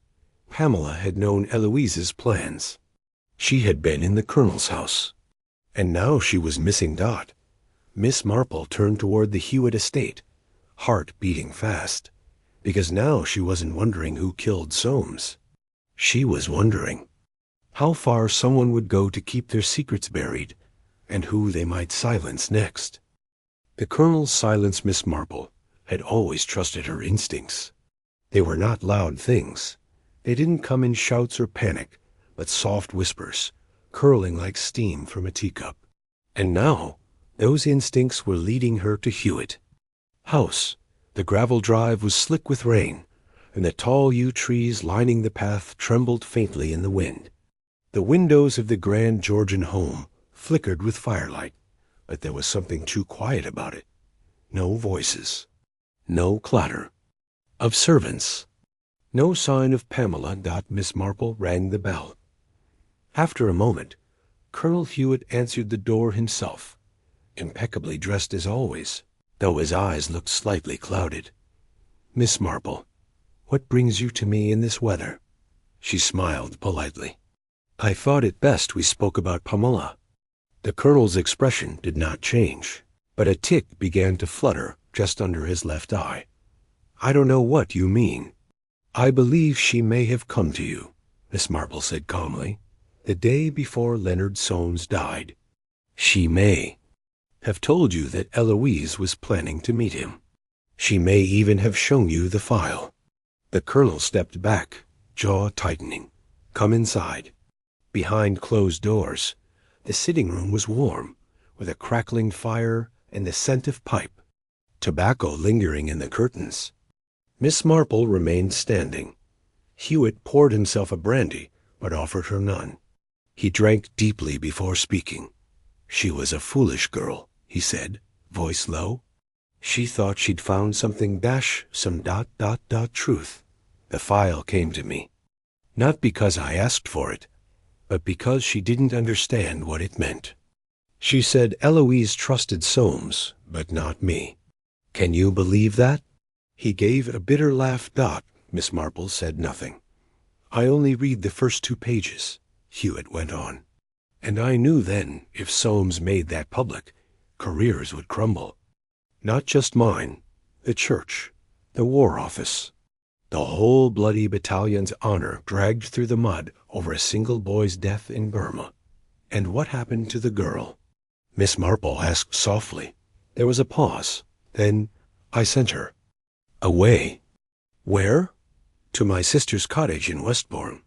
Pamela had known Eloise's plans. She had been in the Colonel's house, and now she was missing Dot. Miss Marple turned toward the Hewitt estate, heart beating fast, because now she wasn't wondering who killed Soames. She was wondering how far someone would go to keep their secrets buried, and who they might silence next. The Colonel silenced Miss Marple, had always trusted her instincts. They were not loud things. They didn't come in shouts or panic, but soft whispers, curling like steam from a teacup. And now, those instincts were leading her to Hewitt House. The gravel drive was slick with rain, and the tall yew trees lining the path trembled faintly in the wind. The windows of the grand Georgian home flickered with firelight, but there was something too quiet about it. No voices, no clatter of servants, no sign of Pamela. Miss Marple rang the bell. After a moment, Colonel Hewitt answered the door himself, impeccably dressed as always, though his eyes looked slightly clouded. "Miss Marple, what brings you to me in this weather?" She smiled politely. "I thought it best we spoke about Pamela." The Colonel's expression did not change, but a tick began to flutter just under his left eye. "I don't know what you mean." "I believe she may have come to you," Miss Marple said calmly, "the day before Leonard Soames died. She may have told you that Eloise was planning to meet him. She may even have shown you the file." The Colonel stepped back, jaw tightening. "Come inside." Behind closed doors, the sitting room was warm, with a crackling fire and the scent of pipe, tobacco lingering in the curtains. Miss Marple remained standing. Hewitt poured himself a brandy, but offered her none. He drank deeply before speaking. "She was a foolish girl," he said, voice low. She thought she'd found something some truth. The file came to me. Not because I asked for it, but because she didn't understand what it meant. She said Eloise trusted Soames, but not me. Can you believe that? He gave a bitter laugh. Miss Marple said nothing. I only read the first 2 pages, Hewitt went on. And I knew then, if Soames made that public, careers would crumble. Not just mine, the church, the War Office. The whole bloody battalion's honor dragged through the mud over a single boy's death in Burma. And what happened to the girl? Miss Marple asked softly. There was a pause. Then I sent her. Away. Where? To my sister's cottage in Westbourne.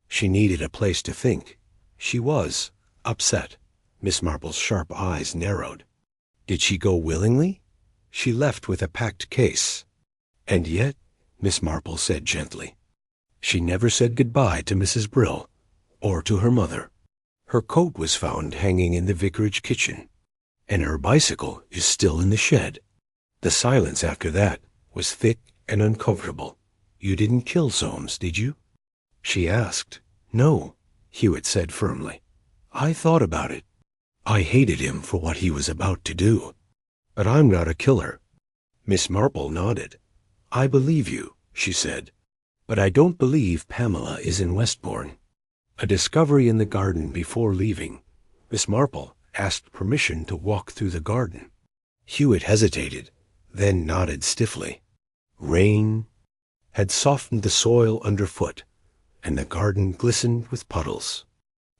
She needed a place to think. She was upset. Miss Marple's sharp eyes narrowed. Did she go willingly? She left with a packed case. And yet, Miss Marple said gently, she never said goodbye to Mrs. Brill, or to her mother. Her coat was found hanging in the vicarage kitchen, and her bicycle is still in the shed. The silence after that was thick and uncomfortable. You didn't kill Soames, did you? She asked. No, Hewitt said firmly. I thought about it. I hated him for what he was about to do. But I'm not a killer. Miss Marple nodded. I believe you, she said. But I don't believe Pamela is in Westbourne. A discovery in the garden before leaving. Miss Marple asked permission to walk through the garden. Hewitt hesitated, then nodded stiffly. Rain had softened the soil underfoot, and the garden glistened with puddles.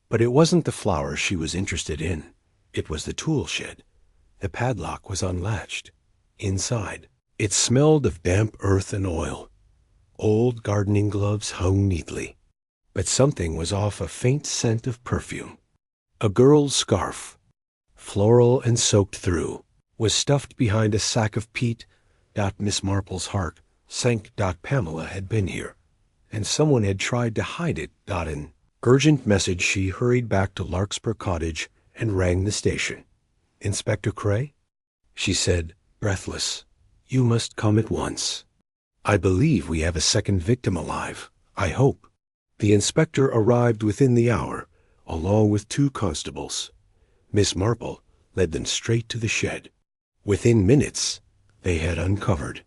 But it wasn't the flowers she was interested in. It was the tool shed. The padlock was unlatched. Inside, it smelled of damp earth and oil. Old gardening gloves hung neatly. But something was off. A faint scent of perfume. A girl's scarf, floral and soaked through, was stuffed behind a sack of peat. Miss Marple's heart sank. Pamela had been here, and someone had tried to hide it. An urgent message. She hurried back to Larkspur Cottage and rang the station. Inspector Cray? She said, breathless. You must come at once. I believe we have a second victim alive. I hope. The inspector arrived within the hour, along with 2 constables. Miss Marple led them straight to the shed. Within minutes, they had uncovered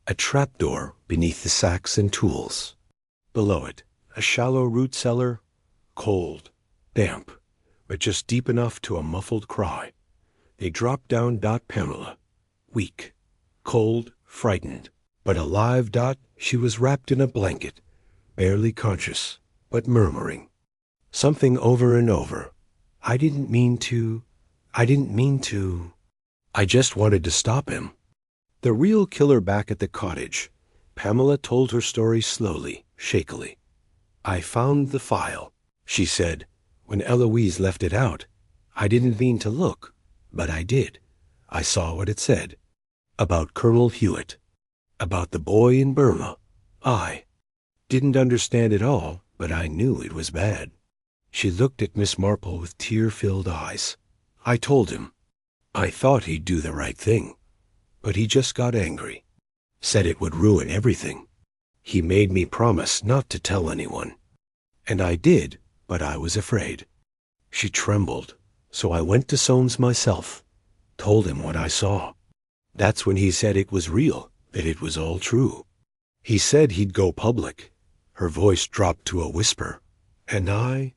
a trapdoor beneath the sacks and tools. Below it, a shallow root cellar, cold, damp, but just deep enough to a muffled cry. They dropped down. Pamela, weak, cold, frightened, but alive. She was wrapped in a blanket, barely conscious, but murmuring something over and over. I didn't mean to. I just wanted to stop him. The real killer back at the cottage. Pamela told her story slowly, shakily. I found the file, she said. When Eloise left it out, I didn't mean to look, but I did. I saw what it said. About Colonel Hewitt. About the boy in Burma. I didn't understand it all, but I knew it was bad. She looked at Miss Marple with tear-filled eyes. I told him. I thought he'd do the right thing, but he just got angry. Said it would ruin everything. He made me promise not to tell anyone. And I did, but I was afraid. She trembled, so I went to Soames myself, told him what I saw. That's when he said it was real, that it was all true. He said he'd go public. Her voice dropped to a whisper. And I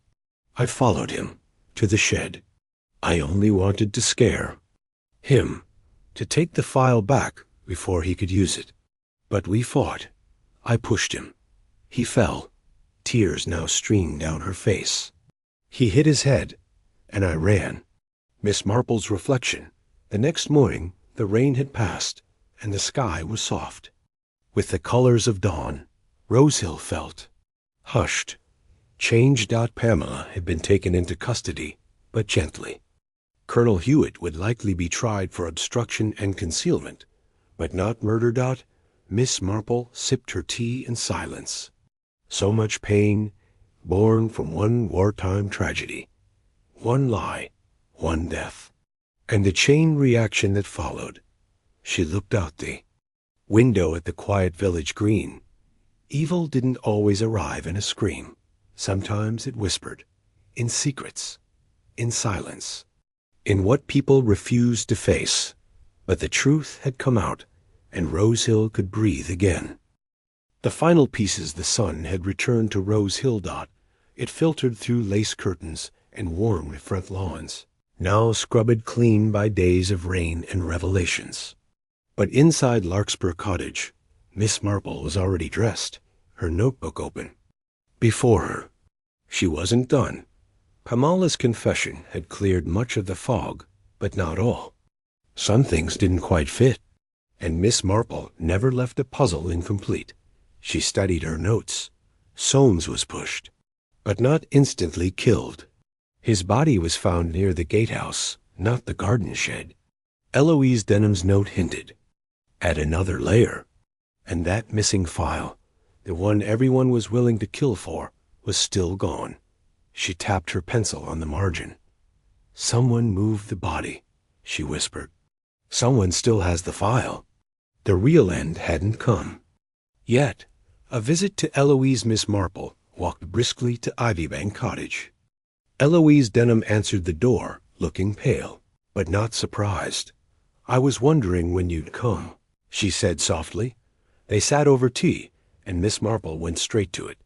followed him to the shed. I only wanted to scare him, to take the file back before he could use it. But we fought. I pushed him. He fell. Tears now streamed down her face. He hit his head, and I ran. Miss Marple's reflection. The next morning, the rain had passed, and the sky was soft. With the colors of dawn, Rosehill felt hushed. Changed. Pamela had been taken into custody, but gently. Colonel Hewitt would likely be tried for obstruction and concealment, but not murder. Miss Marple sipped her tea in silence. So much pain, born from one wartime tragedy. One lie, one death. And the chain reaction that followed. She looked out the window at the quiet village green. Evil didn't always arrive in a scream. Sometimes it whispered, in secrets, in silence, in what people refused to face. But the truth had come out, and Rose Hill could breathe again. The final pieces the sun had returned to Rose Hill. It filtered through lace curtains and warmed front lawns, now scrubbed clean by days of rain and revelations. But inside Larkspur Cottage, Miss Marple was already dressed, her notebook open. Before her, she wasn't done. Pamela's confession had cleared much of the fog, but not all. Some things didn't quite fit, and Miss Marple never left a puzzle incomplete. She studied her notes. Soames was pushed, but not instantly killed. His body was found near the gatehouse, not the garden shed. Eloise Denham's note hinted at another layer, and that missing file, the one everyone was willing to kill for, was still gone. She tapped her pencil on the margin. "Someone moved the body," she whispered. "Someone still has the file." The real end hadn't come. Yet, a visit to Eloise. Miss Marple walked briskly to Ivybank Cottage. Eloise Denham answered the door, looking pale, but not surprised. "I was wondering when you'd come," she said softly. They sat over tea, and Miss Marple went straight to it.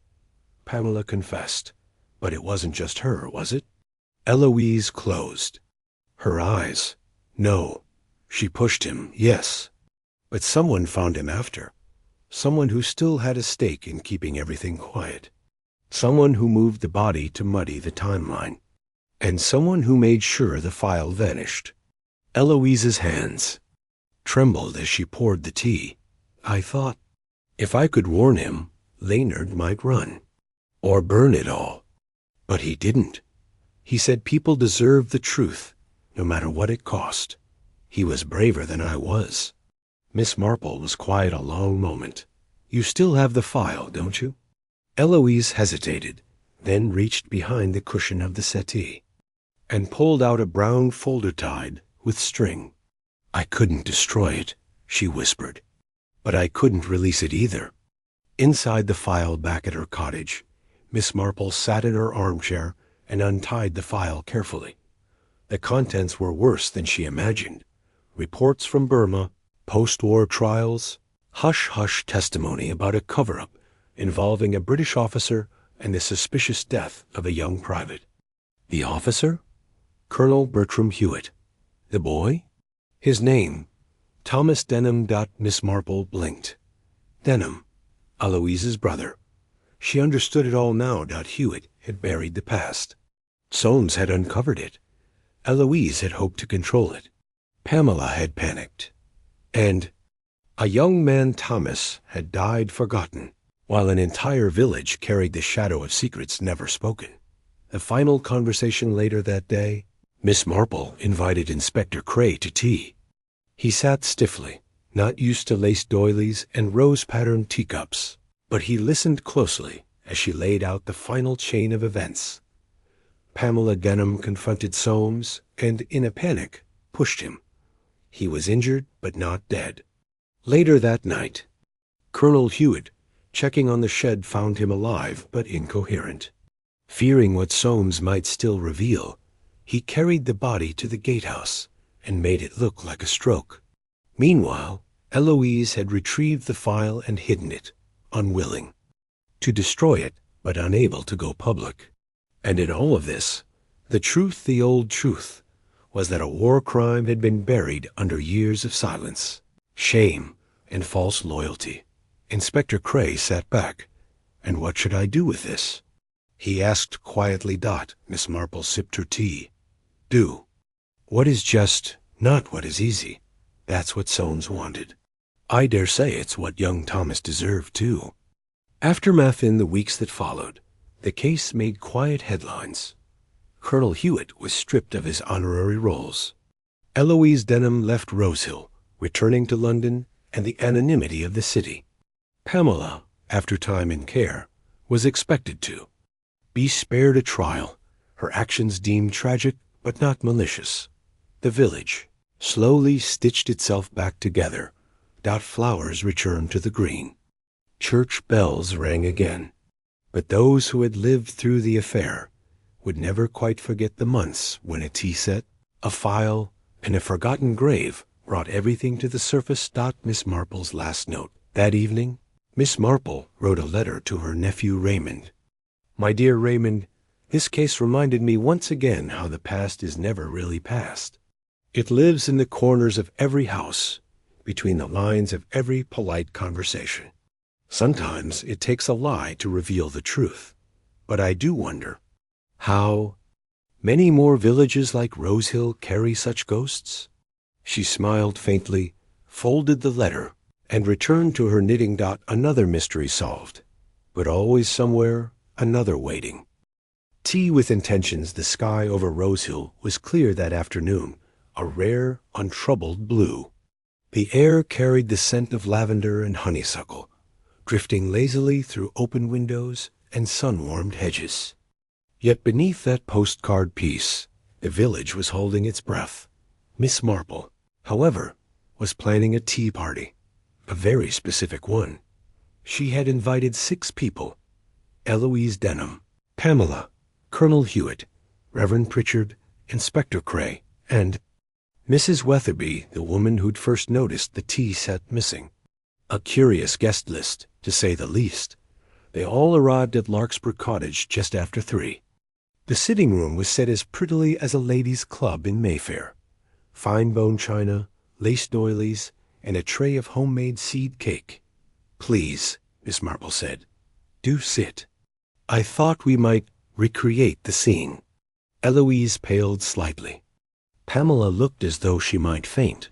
Pamela confessed. But it wasn't just her, was it? Eloise closed her eyes. No. She pushed him, yes. But someone found him after. Someone who still had a stake in keeping everything quiet. Someone who moved the body to muddy the timeline. And someone who made sure the file vanished. Eloise's hands trembled as she poured the tea. "I thought, if I could warn him, Leonard might run. Or burn it all. But he didn't. He said people deserved the truth, no matter what it cost. He was braver than I was." Miss Marple was quiet a long moment. "You still have the file, don't you?" Eloise hesitated, then reached behind the cushion of the settee and pulled out a brown folder tied with string. "I couldn't destroy it," she whispered. "But I couldn't release it either." Inside the file back at her cottage, Miss Marple sat in her armchair and untied the file carefully. The contents were worse than she imagined. Reports from Burma, post-war trials, hush-hush testimony about a cover-up involving a British officer and the suspicious death of a young private. The officer? Colonel Bertram Hewitt. The boy? His name, Thomas Denham. Miss Marple blinked. Denham, Eloise's brother. She understood it all now. Hewitt had buried the past. Soames had uncovered it. Eloise had hoped to control it. Pamela had panicked. And a young man, Thomas, had died forgotten, while an entire village carried the shadow of secrets never spoken. The final conversation later that day, Miss Marple invited Inspector Cray to tea. He sat stiffly, not used to lace doilies and rose-patterned teacups, but he listened closely as she laid out the final chain of events. Pamela Denham confronted Soames and, in a panic, pushed him. He was injured but not dead. Later that night, Colonel Hewitt, checking on the shed, found him alive but incoherent. Fearing what Soames might still reveal, he carried the body to the gatehouse and made it look like a stroke. Meanwhile, Eloise had retrieved the file and hidden it, unwilling to destroy it, but unable to go public. And in all of this, the truth, the old truth, was that a war crime had been buried under years of silence, shame, and false loyalty. Inspector Cray sat back. "And what should I do with this?" he asked quietly. Miss Marple sipped her tea. "Do what is just, not what is easy. That's what Soames wanted. I dare say it's what young Thomas deserved, too." Aftermath in the weeks that followed. The case made quiet headlines. Colonel Hewitt was stripped of his honorary roles. Eloise Denham left Rose Hill, returning to London and the anonymity of the city. Pamela, after time and care, was expected to be spared a trial, her actions deemed tragic but not malicious. The village, slowly stitched itself back together. Flowers returned to the green. Church bells rang again. But those who had lived through the affair would never quite forget the months when a tea set, a file, and a forgotten grave brought everything to the surface. Miss Marple's last note. That evening, Miss Marple wrote a letter to her nephew Raymond. My dear Raymond, this case reminded me once again how the past is never really past. It lives in the corners of every house, between the lines of every polite conversation. Sometimes it takes a lie to reveal the truth, but I do wonder how many more villages like Rosehill carry such ghosts. She smiled faintly, folded the letter, and returned to her knitting. Another mystery solved, but always somewhere another waiting. Tea with intentions. The sky over Rosehill was clear that afternoon, a rare, untroubled blue. The air carried the scent of lavender and honeysuckle, drifting lazily through open windows and sun-warmed hedges. Yet beneath that postcard piece, the village was holding its breath. Miss Marple, however, was planning a tea party, a very specific one. She had invited 6 people: Eloise Denham, Pamela, Colonel Hewitt, Reverend Pritchard, Inspector Cray, and Mrs. Weatherby, the woman who'd first noticed the tea set missing. A curious guest list, to say the least. They all arrived at Larkspur Cottage just after 3. The sitting room was set as prettily as a ladies' club in Mayfair. Fine bone china, lace doilies, and a tray of homemade seed cake. Please, Miss Marple said, do sit. I thought we might recreate the scene. Eloise paled slightly. Pamela looked as though she might faint.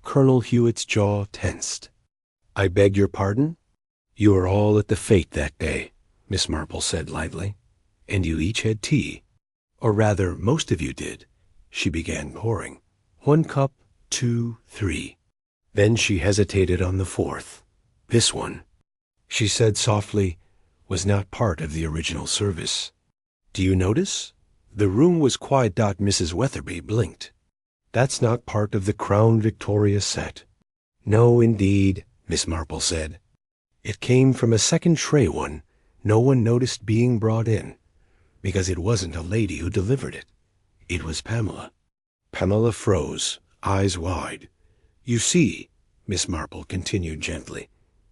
Colonel Hewitt's jaw tensed. I beg your pardon? You were all at the fete that day, Miss Marple said lightly, and you each had tea. Or rather, most of you did. She began pouring. 1 cup, 2, 3. Then she hesitated on the 4th. This one, she said softly, was not part of the original service. Do you notice? The room was quiet. Mrs. Weatherby blinked. That's not part of the Crown Victoria set. No, indeed, Miss Marple said. It came from a second tray one no one noticed being brought in, because it wasn't a lady who delivered it. It was Pamela. Pamela froze, eyes wide. You see, Miss Marple continued gently,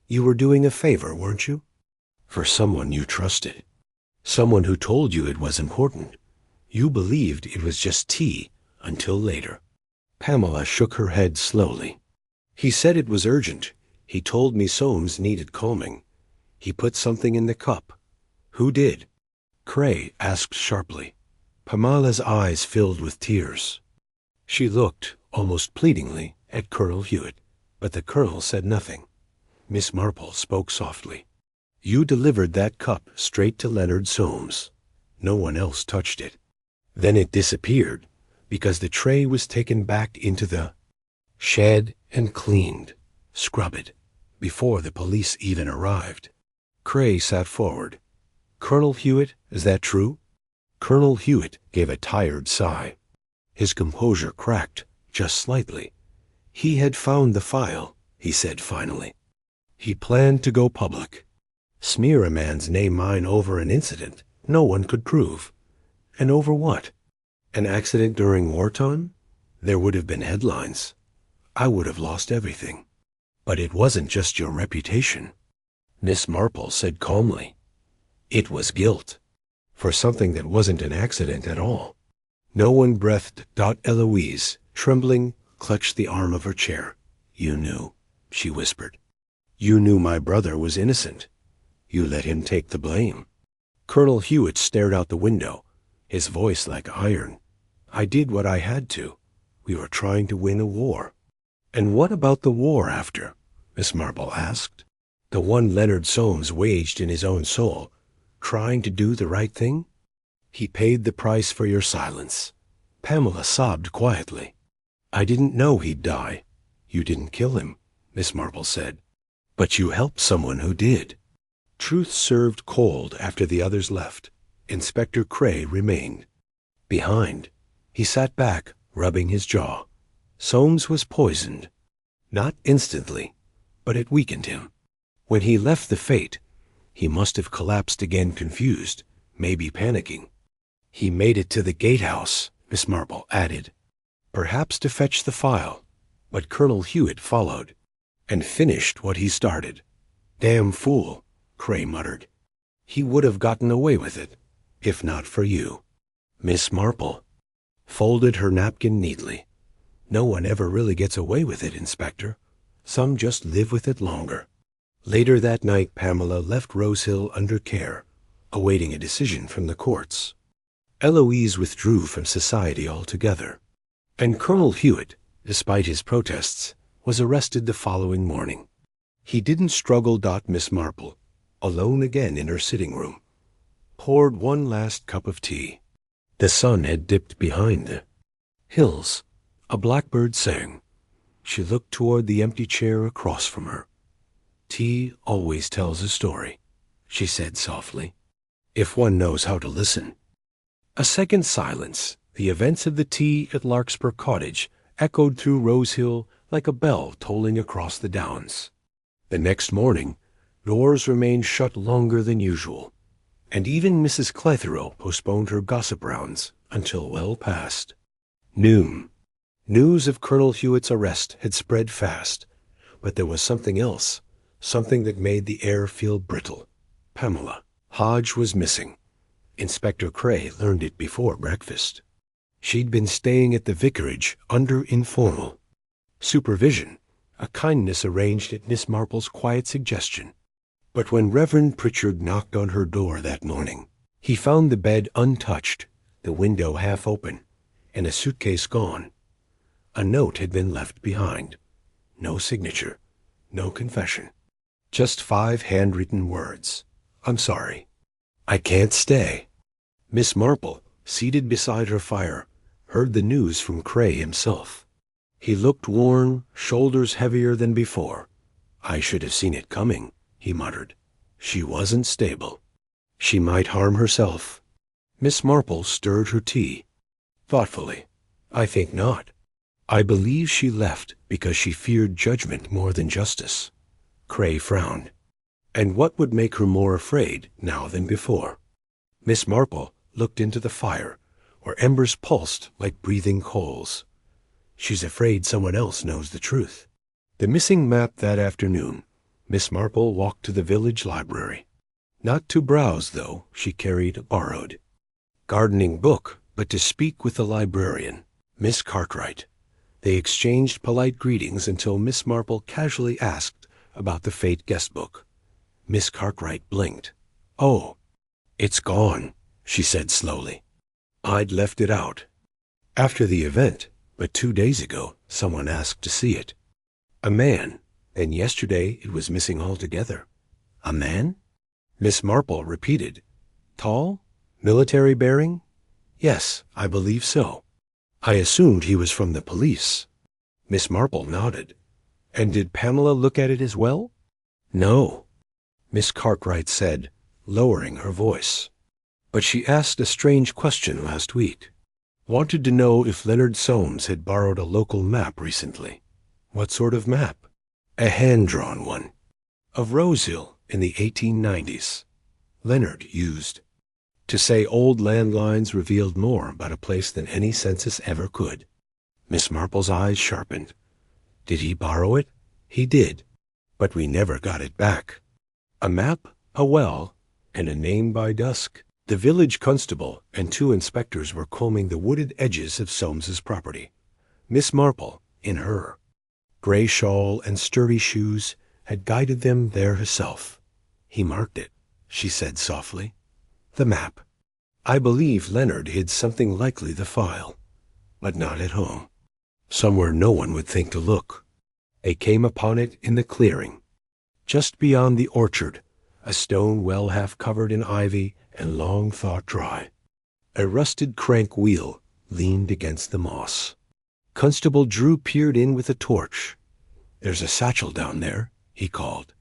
you were doing a favor, weren't you? For someone you trusted. Someone who told you it was important. You believed it was just tea until later. Pamela shook her head slowly. He said it was urgent. He told me Soames needed calming. He put something in the cup. Who did? Cray asked sharply. Pamela's eyes filled with tears. She looked, almost pleadingly, at Colonel Hewitt, but the colonel said nothing. Miss Marple spoke softly. You delivered that cup straight to Leonard Soames. No one else touched it. Then it disappeared, because the tray was taken back into the shed and cleaned, scrubbed, before the police even arrived. Cray sat forward. Colonel Hewitt, is that true? Colonel Hewitt gave a tired sigh. His composure cracked, just slightly. He had found the file, he said finally. He planned to go public. Smear a man's name mine over an incident no one could prove. And over what? An accident during wartime? There would have been headlines. I would have lost everything. But it wasn't just your reputation. Miss Marple said calmly. It was guilt. For something that wasn't an accident at all. No one breathed. Eloise, trembling, clutched the arm of her chair. You knew, she whispered. You knew my brother was innocent. You let him take the blame. Colonel Hewitt stared out the window, his voice like iron. I did what I had to. We were trying to win a war. And what about the war after? Miss Marple asked. The one Leonard Soames waged in his own soul, trying to do the right thing? He paid the price for your silence. Pamela sobbed quietly. I didn't know he'd die. You didn't kill him, Miss Marple said. But you helped someone who did. Truth served cold after the others left. Inspector Cray remained. Behind, he sat back, rubbing his jaw. Soames was poisoned. Not instantly, but it weakened him. When he left the fete, he must have collapsed again, confused, maybe panicking. He made it to the gatehouse, Miss Marple added, perhaps to fetch the file, but Colonel Hewitt followed, and finished what he started. Damn fool, Cray muttered. He would have gotten away with it, if not for you. Miss Marple folded her napkin neatly. No one ever really gets away with it, Inspector. Some just live with it longer. Later that night, Pamela left Rosehill under care, awaiting a decision from the courts. Eloise withdrew from society altogether, and Colonel Hewitt, despite his protests, was arrested the following morning. He didn't struggle. Miss Marple, alone again in her sitting room, poured one last cup of tea. The sun had dipped behind the hills. A blackbird sang. She looked toward the empty chair across from her. Tea always tells a story, she said softly, if one knows how to listen. A second silence. The events of the tea at Larkspur Cottage echoed through Rosehill like a bell tolling across the downs. The next morning, doors remained shut longer than usual, and even Mrs. Clitheroe postponed her gossip rounds until well past noon. News of Colonel Hewitt's arrest had spread fast, but there was something else, something that made the air feel brittle. Pamela Hodge was missing. Inspector Cray learned it before breakfast. She'd been staying at the vicarage under informal supervision, a kindness arranged at Miss Marple's quiet suggestion. But when Reverend Pritchard knocked on her door that morning, he found the bed untouched, the window half open, and a suitcase gone. A note had been left behind. No signature, no confession. Just 5 handwritten words. I'm sorry. I can't stay. Miss Marple, seated beside her fire, heard the news from Cray himself. He looked worn, shoulders heavier than before. I should have seen it coming, he muttered. She wasn't stable. She might harm herself. Miss Marple stirred her tea. Thoughtfully. I think not. I believe she left because she feared judgment more than justice. Cray frowned. And what would make her more afraid now than before? Miss Marple looked into the fire, where embers pulsed like breathing coals. She's afraid someone else knows the truth. The missing map that afternoon, Miss Marple walked to the village library. Not to browse, though, she carried a borrowed gardening book, but to speak with the librarian, Miss Cartwright. They exchanged polite greetings until Miss Marple casually asked about the fate guest book. Miss Cartwright blinked. Oh, it's gone, she said slowly. I'd left it out after the event, but 2 days ago someone asked to see it. A man, and yesterday it was missing altogether. A man? Miss Marple repeated. Tall? Military bearing? Yes, I believe so. I assumed he was from the police. Miss Marple nodded. And did Pamela look at it as well? No, Miss Cartwright said, lowering her voice. But she asked a strange question last week. Wanted to know if Leonard Soames had borrowed a local map recently. What sort of map? A hand-drawn one. Of Rosehill in the 1890s. Leonard used. To say old landlines revealed more about a place than any census ever could. Miss Marple's eyes sharpened. Did he borrow it? He did. But we never got it back. A map, a well, and a name by dusk. The village constable and 2 inspectors were combing the wooded edges of Soames's property. Miss Marple, in her gray shawl and sturdy shoes, had guided them there herself. He marked it, she said softly. The map. I believe Leonard hid something likely the file, but not at home. Somewhere no one would think to look. They came upon it in the clearing, just beyond the orchard, a stone well half covered in ivy and long thought dry. A rusted crank wheel leaned against the moss. Constable Drew peered in with a torch. There's a satchel down there, he called,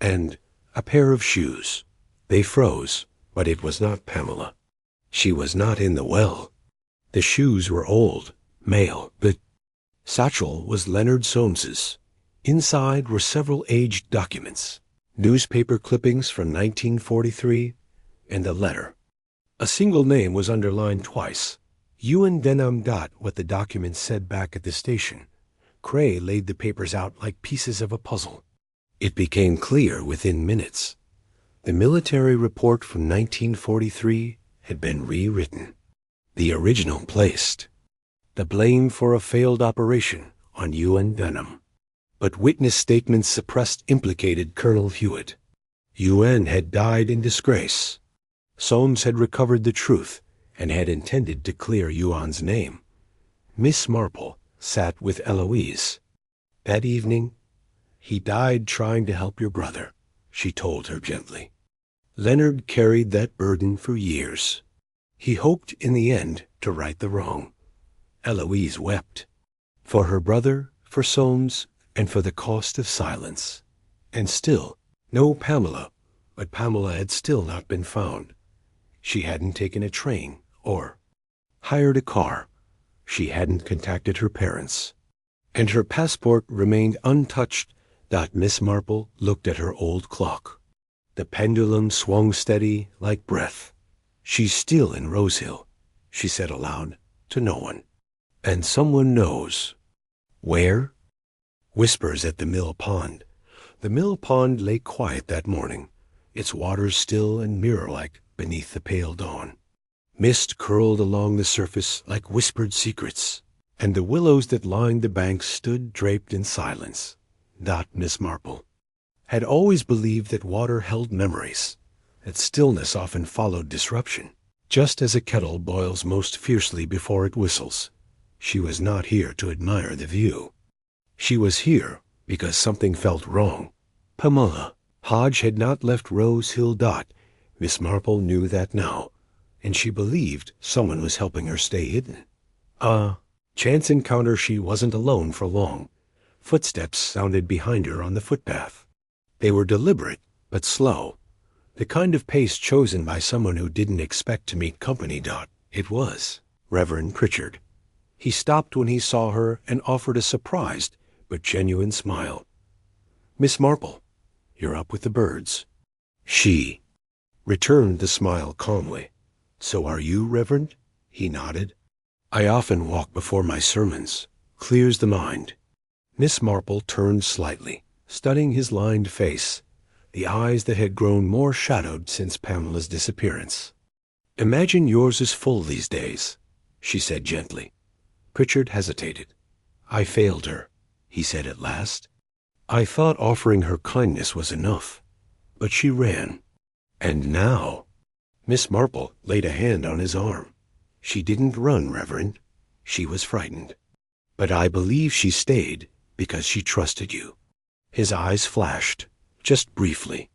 and a pair of shoes. They froze, but it was not Pamela. She was not in the well. The shoes were old, male, but satchel was Leonard Soames's. Inside were several aged documents, newspaper clippings from 1943, and a letter. A single name was underlined twice. Ewan Denham got what the document said back at the station. Cray laid the papers out like pieces of a puzzle. It became clear within minutes. The military report from 1943 had been rewritten. The original placed the blame for a failed operation on Ewan Denham. But witness statements suppressed implicated Colonel Hewitt. Ewan had died in disgrace. Soames had recovered the truth and had intended to clear Ewan's name. Miss Marple sat with Eloise. That evening, "He died trying to help your brother," she told her gently. Leonard carried that burden for years. He hoped in the end to right the wrong. Eloise wept. For her brother, for Soames, and for the cost of silence. And still, no Pamela, but Pamela had still not been found. She hadn't taken a train or hired a car. She hadn't contacted her parents. And her passport remained untouched. Miss Marple looked at her old clock. The pendulum swung steady like breath. "She's still in Rosehill," she said aloud, to no one. "And someone knows." Where? Whispers at the mill pond. The mill pond lay quiet that morning, its waters still and mirror-like beneath the pale dawn. Mist curled along the surface like whispered secrets, and the willows that lined the banks stood draped in silence. Miss Marple had always believed that water held memories, that stillness often followed disruption, just as a kettle boils most fiercely before it whistles. She was not here to admire the view. She was here because something felt wrong. Pamela Hodge had not left Rose Hill. Miss Marple knew that now, and she believed someone was helping her stay hidden. Chance encounter. She wasn't alone for long. Footsteps sounded behind her on the footpath. They were deliberate, but slow. The kind of pace chosen by someone who didn't expect to meet company. It was Reverend Pritchard. He stopped when he saw her and offered a surprised but genuine smile. "Miss Marple, you're up with the birds." She returned the smile calmly. "So are you, Reverend?" He nodded. "I often walk before my sermons. Clears the mind." Miss Marple turned slightly, studying his lined face, the eyes that had grown more shadowed since Pamela's disappearance. "Imagine yours is full these days," she said gently. Pritchard hesitated. "I failed her," he said at last. "I thought offering her kindness was enough, but she ran. And now—" Miss Marple laid a hand on his arm. "She didn't run, Reverend. She was frightened. But I believe she stayed because she trusted you." His eyes flashed, just briefly,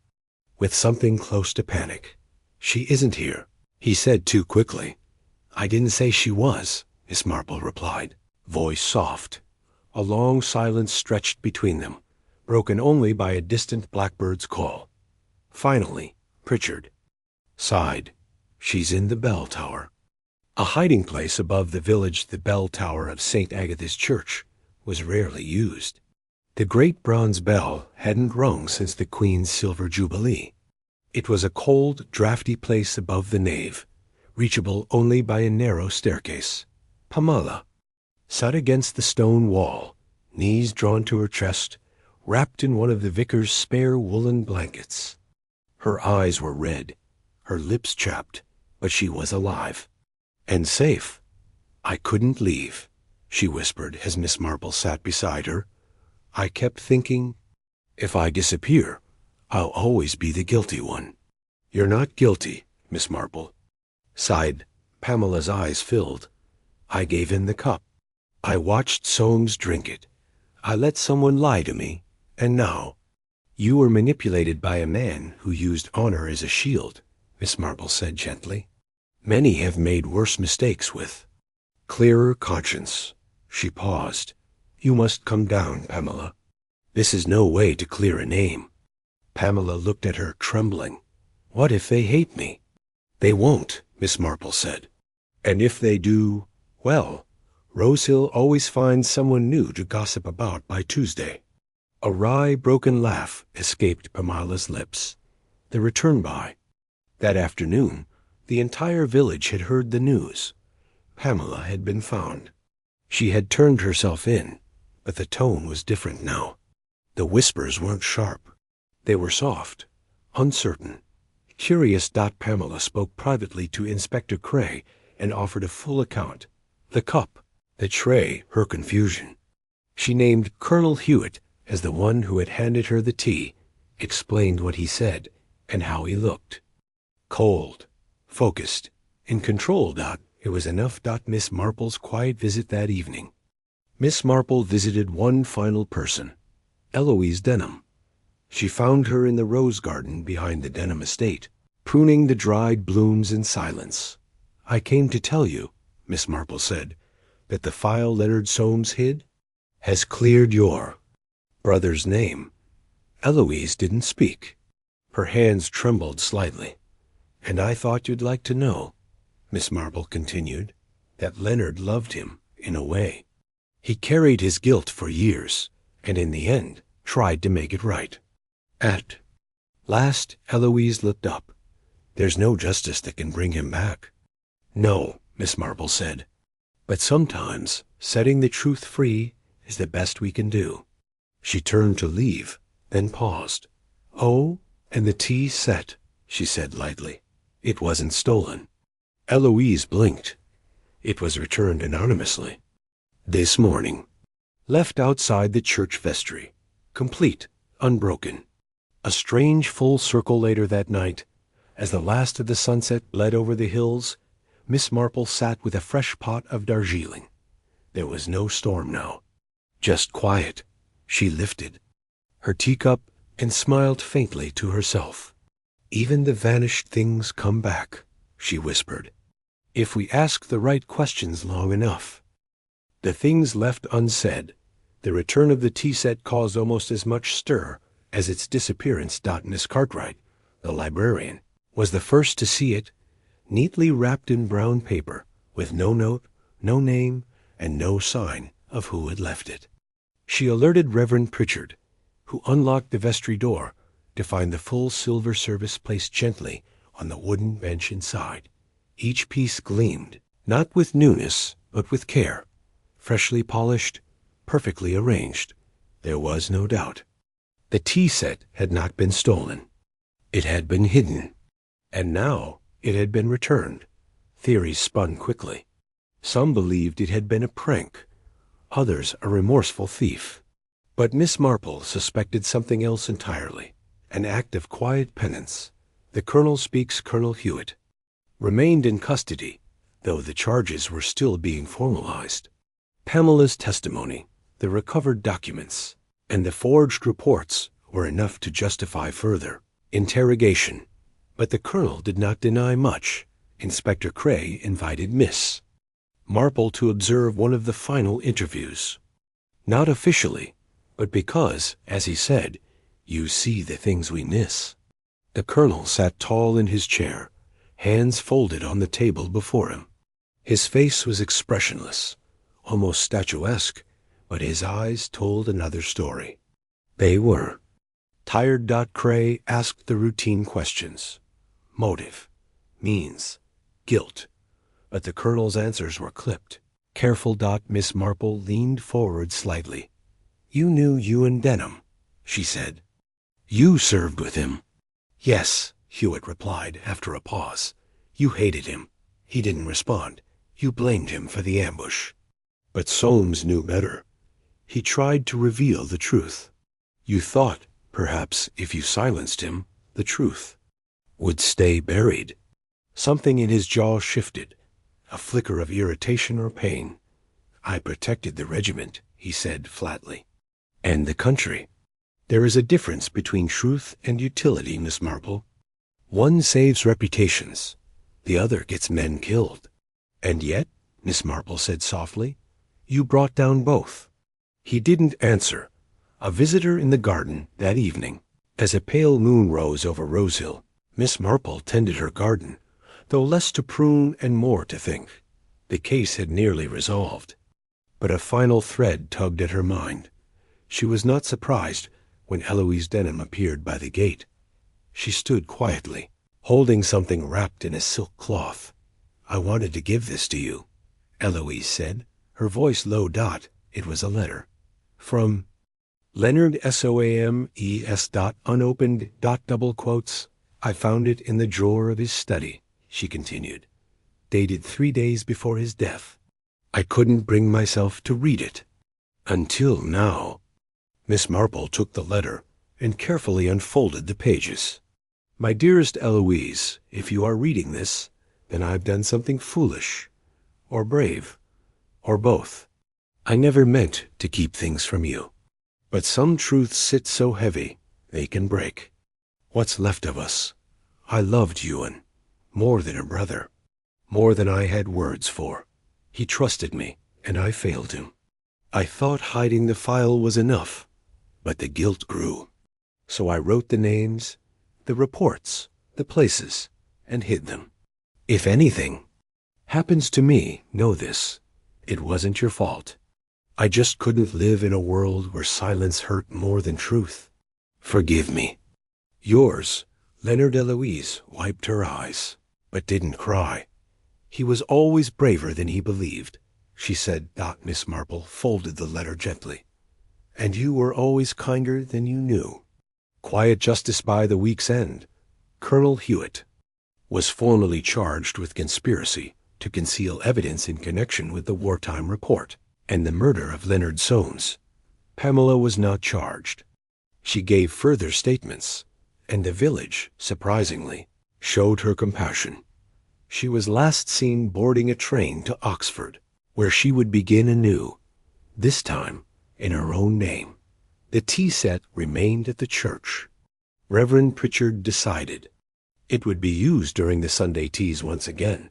with something close to panic. "She isn't here," he said too quickly. "I didn't say she was," Miss Marple replied, voice soft. A long silence stretched between them, broken only by a distant blackbird's call. Finally, Pritchard sighed. "She's in the bell tower." A hiding place above the village. The bell tower of St. Agatha's Church was rarely used. The great bronze bell hadn't rung since the Queen's Silver Jubilee. It was a cold, draughty place above the nave, reachable only by a narrow staircase. Pamela sat against the stone wall, knees drawn to her chest, wrapped in one of the vicar's spare woolen blankets. Her eyes were red, her lips chapped, but she was alive. And safe. "I couldn't leave," she whispered as Miss Marple sat beside her. "I kept thinking, if I disappear, I'll always be the guilty one." "You're not guilty, Miss Marple," sighed. Pamela's eyes filled. "I gave in the cup. I watched Soames drink it. I let someone lie to me, and now—" "You were manipulated by a man who used honor as a shield," Miss Marple said gently. "Many have made worse mistakes with clearer conscience." She paused. "You must come down, Pamela. This is no way to clear a name." Pamela looked at her, trembling. "What if they hate me?" "They won't," Miss Marple said. "And if they do, well, Rosehill always finds someone new to gossip about by Tuesday. A wry, broken laugh escaped Pamela's lips. The return by. That afternoon, the entire village had heard the news. Pamela had been found. She had turned herself in, but the tone was different now. The whispers weren't sharp. They were soft, uncertain. Curious. Pamela spoke privately to Inspector Cray and offered a full account. The cup, the tray, her confusion. She named Colonel Hewitt as the one who had handed her the tea, explained what he said and how he looked. Cold, focused, in control. It was enough. Miss Marple's quiet visit that evening. Miss Marple visited one final person, Eloise Denham. She found her in the rose garden behind the Denham estate, pruning the dried blooms in silence. "I came to tell you," Miss Marple said, "that the file Leonard Soames hid has cleared your brother's name." Eloise didn't speak. Her hands trembled slightly. "And I thought you'd like to know," Miss Marple continued, "that Leonard loved him, in a way. He carried his guilt for years, and in the end tried to make it right. At last," Eloise looked up, "there's no justice that can bring him back." "No," Miss Marple said, "but sometimes setting the truth free is the best we can do." She turned to leave, then paused. "Oh, and the tea set," she said lightly. "It wasn't stolen." Eloise blinked. "It was returned anonymously. This morning. Left outside the church vestry. Complete, unbroken." A strange full circle later that night, as the last of the sunset bled over the hills, Miss Marple sat with a fresh pot of Darjeeling. There was no storm now. Just quiet. She lifted her teacup and smiled faintly to herself. "Even the vanished things come back," she whispered, "if we ask the right questions long enough." The things left unsaid, the return of the tea set caused almost as much stir as its disappearance. Miss Cartwright, the librarian, was the first to see it, neatly wrapped in brown paper, with no note, no name, and no sign of who had left it. She alerted Reverend Pritchard, who unlocked the vestry door to find the full silver service placed gently on the wooden bench inside. Each piece gleamed, not with newness, but with care, freshly polished, perfectly arranged. There was no doubt. The tea set had not been stolen. It had been hidden. And now it had been returned. Theories spun quickly. Some believed it had been a prank, others a remorseful thief. But Miss Marple suspected something else entirely, an act of quiet penance. The Colonel speaks. Colonel Hewitt remained in custody, though the charges were still being formalized. Pamela's testimony, the recovered documents, and the forged reports were enough to justify further interrogation. But the Colonel did not deny much. Inspector Cray invited Miss Marple to observe one of the final interviews. Not officially, but because, as he said, "You see the things we miss." The Colonel sat tall in his chair, hands folded on the table before him. His face was expressionless, almost statuesque, but his eyes told another story. They were tired. Cray asked the routine questions. Motive, means, guilt. But the Colonel's answers were clipped, careful. Miss Marple leaned forward slightly. "You knew Ewan Denham," she said. "You served with him." "Yes," Hewitt replied after a pause. "You hated him." He didn't respond. "You blamed him for the ambush." "But Soames knew better. He tried to reveal the truth. You thought, perhaps, if you silenced him, the truth would stay buried." Something in his jaw shifted, a flicker of irritation or pain. "I protected the regiment," he said flatly. "And the country. There is a difference between truth and utility, Miss Marple. One saves reputations, the other gets men killed. And yet," Miss Marple said softly, "you brought down both." He didn't answer. A visitor in the garden that evening. As a pale moon rose over Rosehill, Miss Marple tended her garden, though less to prune and more to think. The case had nearly resolved. But a final thread tugged at her mind. She was not surprised when Eloise Denham appeared by the gate. She stood quietly, holding something wrapped in a silk cloth. "I wanted to give this to you," Eloise said, her voice low. It was a letter. "From Leonard Soames. Unopened. Double quotes. I found it in the drawer of his study," she continued. "Dated 3 days before his death. I couldn't bring myself to read it. Until now." Miss Marple took the letter and carefully unfolded the pages. "My dearest Eloise, if you are reading this, then I've done something foolish, or brave, or both. I never meant to keep things from you. But some truths sit so heavy, they can break. What's left of us? I loved Ewan, more than a brother, more than I had words for. He trusted me, and I failed him. I thought hiding the file was enough, but the guilt grew. So I wrote the names, the reports, the places, and hid them. If anything happens to me, know this: it wasn't your fault. I just couldn't live in a world where silence hurt more than truth. Forgive me. Yours, Leonard." Eloise wiped her eyes, but didn't cry. "He was always braver than he believed," she said. Miss Marple folded the letter gently. "And you were always kinder than you knew." Quiet justice by the week's end. Colonel Hewitt was formally charged with conspiracy to conceal evidence in connection with the wartime report and the murder of Leonard Soames. Pamela was not charged. She gave further statements, and the village, surprisingly, showed her compassion. She was last seen boarding a train to Oxford, where she would begin anew, this time in her own name. The tea set remained at the church. Reverend Pritchard decided it would be used during the Sunday teas once again,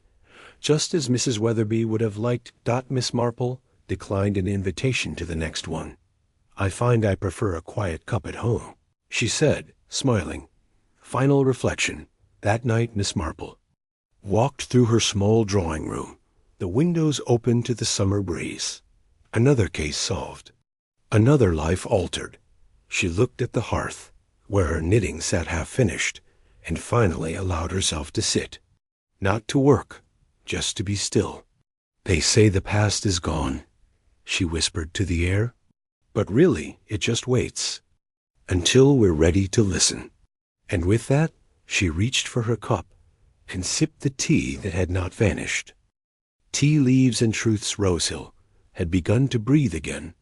just as Mrs. Weatherby would have liked. Miss Marple declined an invitation to the next one. "I find I prefer a quiet cup at home," she said, smiling. Final reflection. That night Miss Marple walked through her small drawing room, the windows open to the summer breeze. Another case solved. Another life altered. She looked at the hearth, where her knitting sat half-finished, and finally allowed herself to sit. Not to work, just to be still. "They say the past is gone," she whispered to the air. "But really, it just waits until we're ready to listen." And with that, she reached for her cup and sipped the tea that had not vanished. Tea Leaves and Truth's Rosehill had begun to breathe again.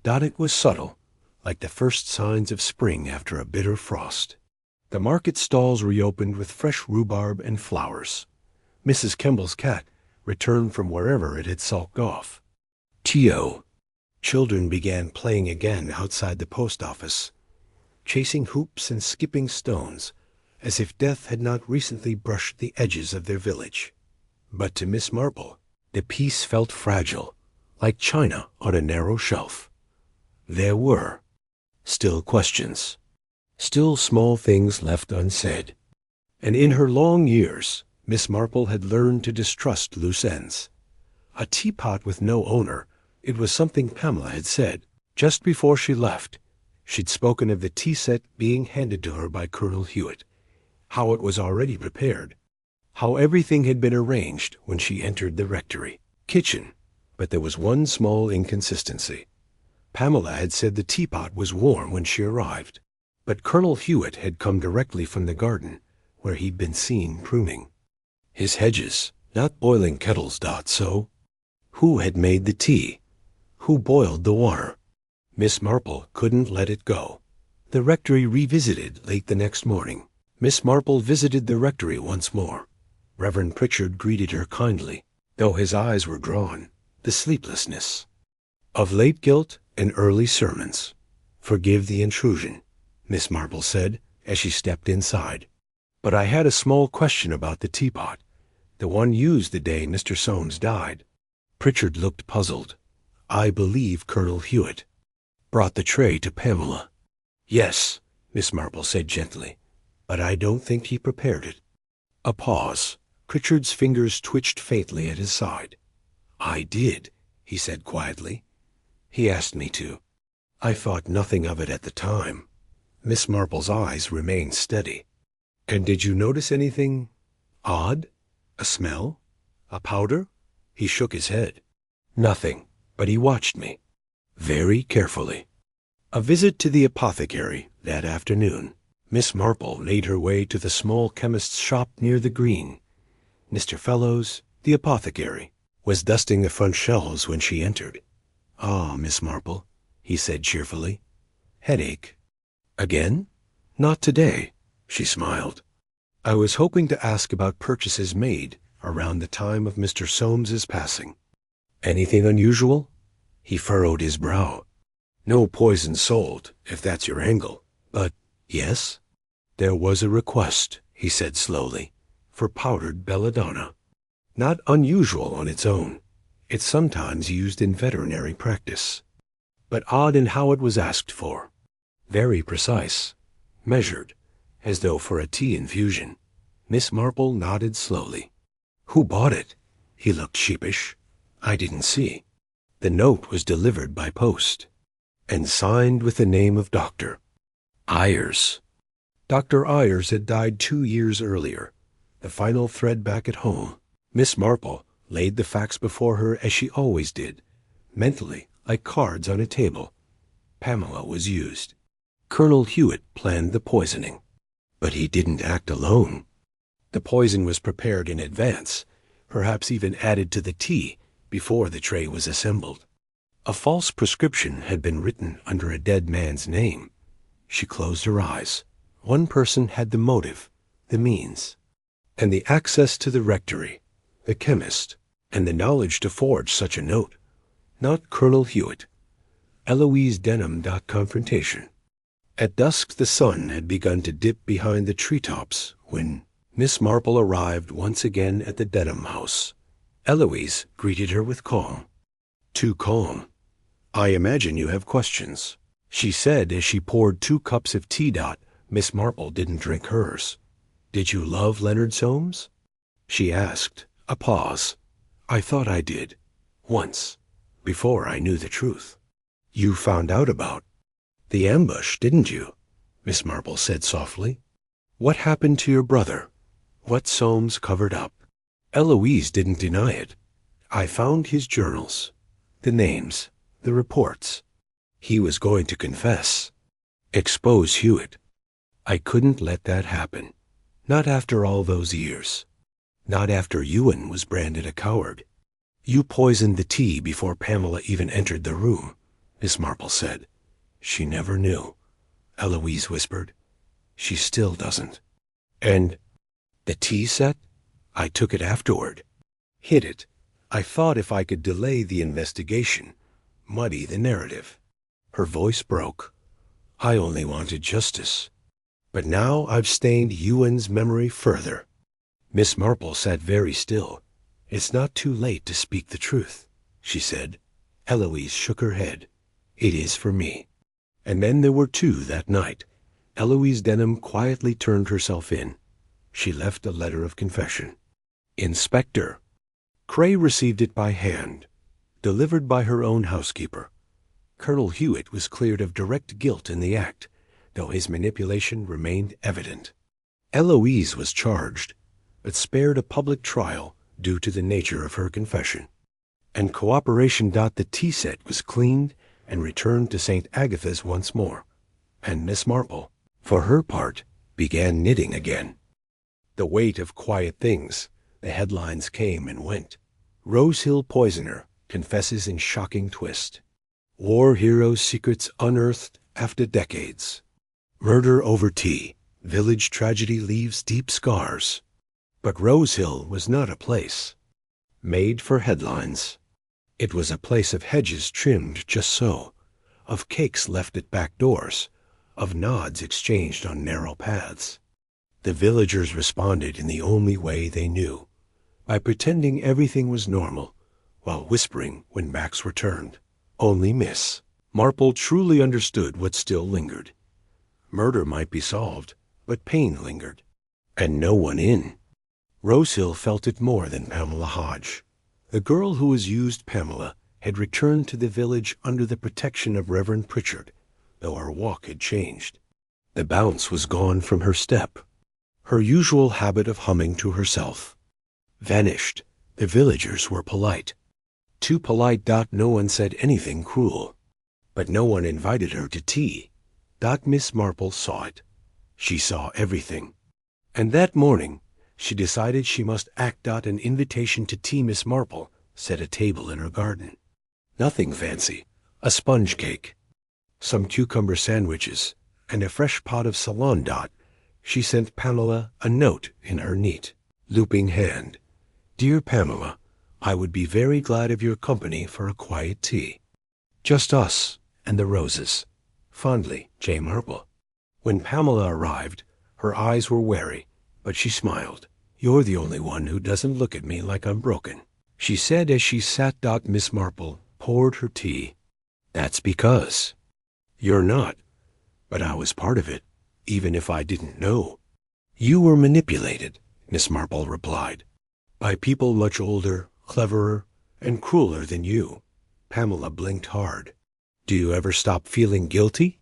It was subtle, like the first signs of spring after a bitter frost. The market stalls reopened with fresh rhubarb and flowers. Mrs. Kemble's cat returned from wherever it had sulked off. Tio. Children began playing again outside the post office, chasing hoops and skipping stones, as if death had not recently brushed the edges of their village. But to Miss Marple, the peace felt fragile, like china on a narrow shelf. There were still questions, still small things left unsaid. And in her long years, Miss Marple had learned to distrust loose ends. A teapot with no owner, it was something Pamela had said. Just before she left, she'd spoken of the tea set being handed to her by Colonel Hewitt, how it was already prepared, how everything had been arranged when she entered the rectory kitchen. But there was one small inconsistency. Pamela had said the teapot was warm when she arrived, but Colonel Hewitt had come directly from the garden, where he'd been seen pruning his hedges, not boiling kettles. So, who had made the tea? Who boiled the water? Miss Marple couldn't let it go. The rectory revisited late the next morning. Miss Marple visited the rectory once more. Reverend Pritchard greeted her kindly, though his eyes were drawn. The sleeplessness of late guilt and early sermons. "Forgive the intrusion," Miss Marple said as she stepped inside. "But I had a small question about the teapot, the one used the day Mr. Soames died." Pritchard looked puzzled. "I believe Colonel Hewitt brought the tray to Pamela." "Yes," Miss Marple said gently, "but I don't think he prepared it." A pause. Pritchard's fingers twitched faintly at his side. "I did," he said quietly. He asked me to. I thought nothing of it at the time. Miss Marple's eyes remained steady. And did you notice anything odd? A smell? A powder? He shook his head. Nothing, but he watched me very carefully. A visit to the apothecary that afternoon. Miss Marple made her way to the small chemist's shop near the green. Mr. Fellows, the apothecary, was dusting the front shelves when she entered. "Ah, Miss Marple," he said cheerfully. "Headache? Again?" "Not today," she smiled. "I was hoping to ask about purchases made around the time of Mr. Soames's passing." "Anything unusual?" He furrowed his brow. "No poison sold, if that's your angle. But, yes, there was a request," he said slowly, "for powdered belladonna. Not unusual on its own. It's sometimes used in veterinary practice. But odd in how it was asked for. Very precise. Measured, as though for a tea infusion." Miss Marple nodded slowly. "Who bought it?" He looked sheepish. "I didn't see." "The note was delivered by post, and signed with the name of Dr. Ayers." Dr. Ayers had died 2 years earlier. The final thread back at home. Miss Marple laid the facts before her as she always did, mentally, like cards on a table. Pamela was used. Colonel Hewitt planned the poisoning. But he didn't act alone. The poison was prepared in advance, perhaps even added to the tea before the tray was assembled. A false prescription had been written under a dead man's name. She closed her eyes. One person had the motive, the means, and the access to the rectory, the chemist, and the knowledge to forge such a note. Not Colonel Hewitt. Eloise Denham. Confrontation. At dusk the sun had begun to dip behind the treetops when Miss Marple arrived once again at the Denham house. Eloise greeted her with calm. Too calm. "I imagine you have questions," she said as she poured 2 cups of tea. Miss Marple didn't drink hers. "Did you love Leonard Soames?" she asked. A pause. "I thought I did. Once. Before I knew the truth." "You found out about the ambush, didn't you?" Miss Marple said softly. "What happened to your brother? What Soames covered up?" Eloise didn't deny it. "I found his journals. The names. The reports. He was going to confess. Expose Hewitt. I couldn't let that happen. Not after all those years. Not after Ewan was branded a coward." "You poisoned the tea before Pamela even entered the room," Miss Marple said. "She never knew," Eloise whispered. "She still doesn't." "And the tea set? I took it afterward. Hid it. I thought if I could delay the investigation, muddy the narrative." Her voice broke. "I only wanted justice. But now I've stained Ewan's memory further." Miss Marple sat very still. "It's not too late to speak the truth," she said. Eloise shook her head. "It is for me." And then there were 2 that night. Eloise Denham quietly turned herself in. She left a letter of confession. Inspector. Cray received it by hand, delivered by her own housekeeper. Colonel Hewitt was cleared of direct guilt in the act, though his manipulation remained evident. Eloise was charged, but spared a public trial due to the nature of her confession. And cooperation. The tea set was cleaned and returned to St. Agatha's once more, and Miss Marple, for her part, began knitting again. The weight of quiet things. The headlines came and went. Rose Hill poisoner confesses in shocking twist. War hero's secrets unearthed after decades. Murder over tea. Village tragedy leaves deep scars. But Rose Hill was not a place made for headlines. It was a place of hedges trimmed just so, of cakes left at back doors, of nods exchanged on narrow paths. The villagers responded in the only way they knew, by pretending everything was normal, while whispering when backs were turned. Only Miss Marple truly understood what still lingered. Murder might be solved, but pain lingered, and no one in. Rose Hill felt it more than Pamela Hodge. The girl who was used Pamela had returned to the village under the protection of Reverend Pritchard, though her walk had changed. The bounce was gone from her step. Her usual habit of humming to herself vanished. The villagers were polite. Too polite. No one said anything cruel. But no one invited her to tea. Miss Marple saw it. She saw everything. And that morning, she decided she must act out an invitation to tea. Miss Marple set a table in her garden. Nothing fancy. A sponge cake, some cucumber sandwiches, and a fresh pot of salon. She sent Pamela a note in her neat, looping hand. Dear Pamela, I would be very glad of your company for a quiet tea. Just us and the roses. Fondly, J. Marple. When Pamela arrived, her eyes were wary, but she smiled. You're the only one who doesn't look at me like I'm broken, she said as she sat. Miss Marple poured her tea. That's because you're not, but I was part of it, even if I didn't know. You were manipulated, Miss Marple replied, by people much older, cleverer, and crueler than you. Pamela blinked hard. Do you ever stop feeling guilty?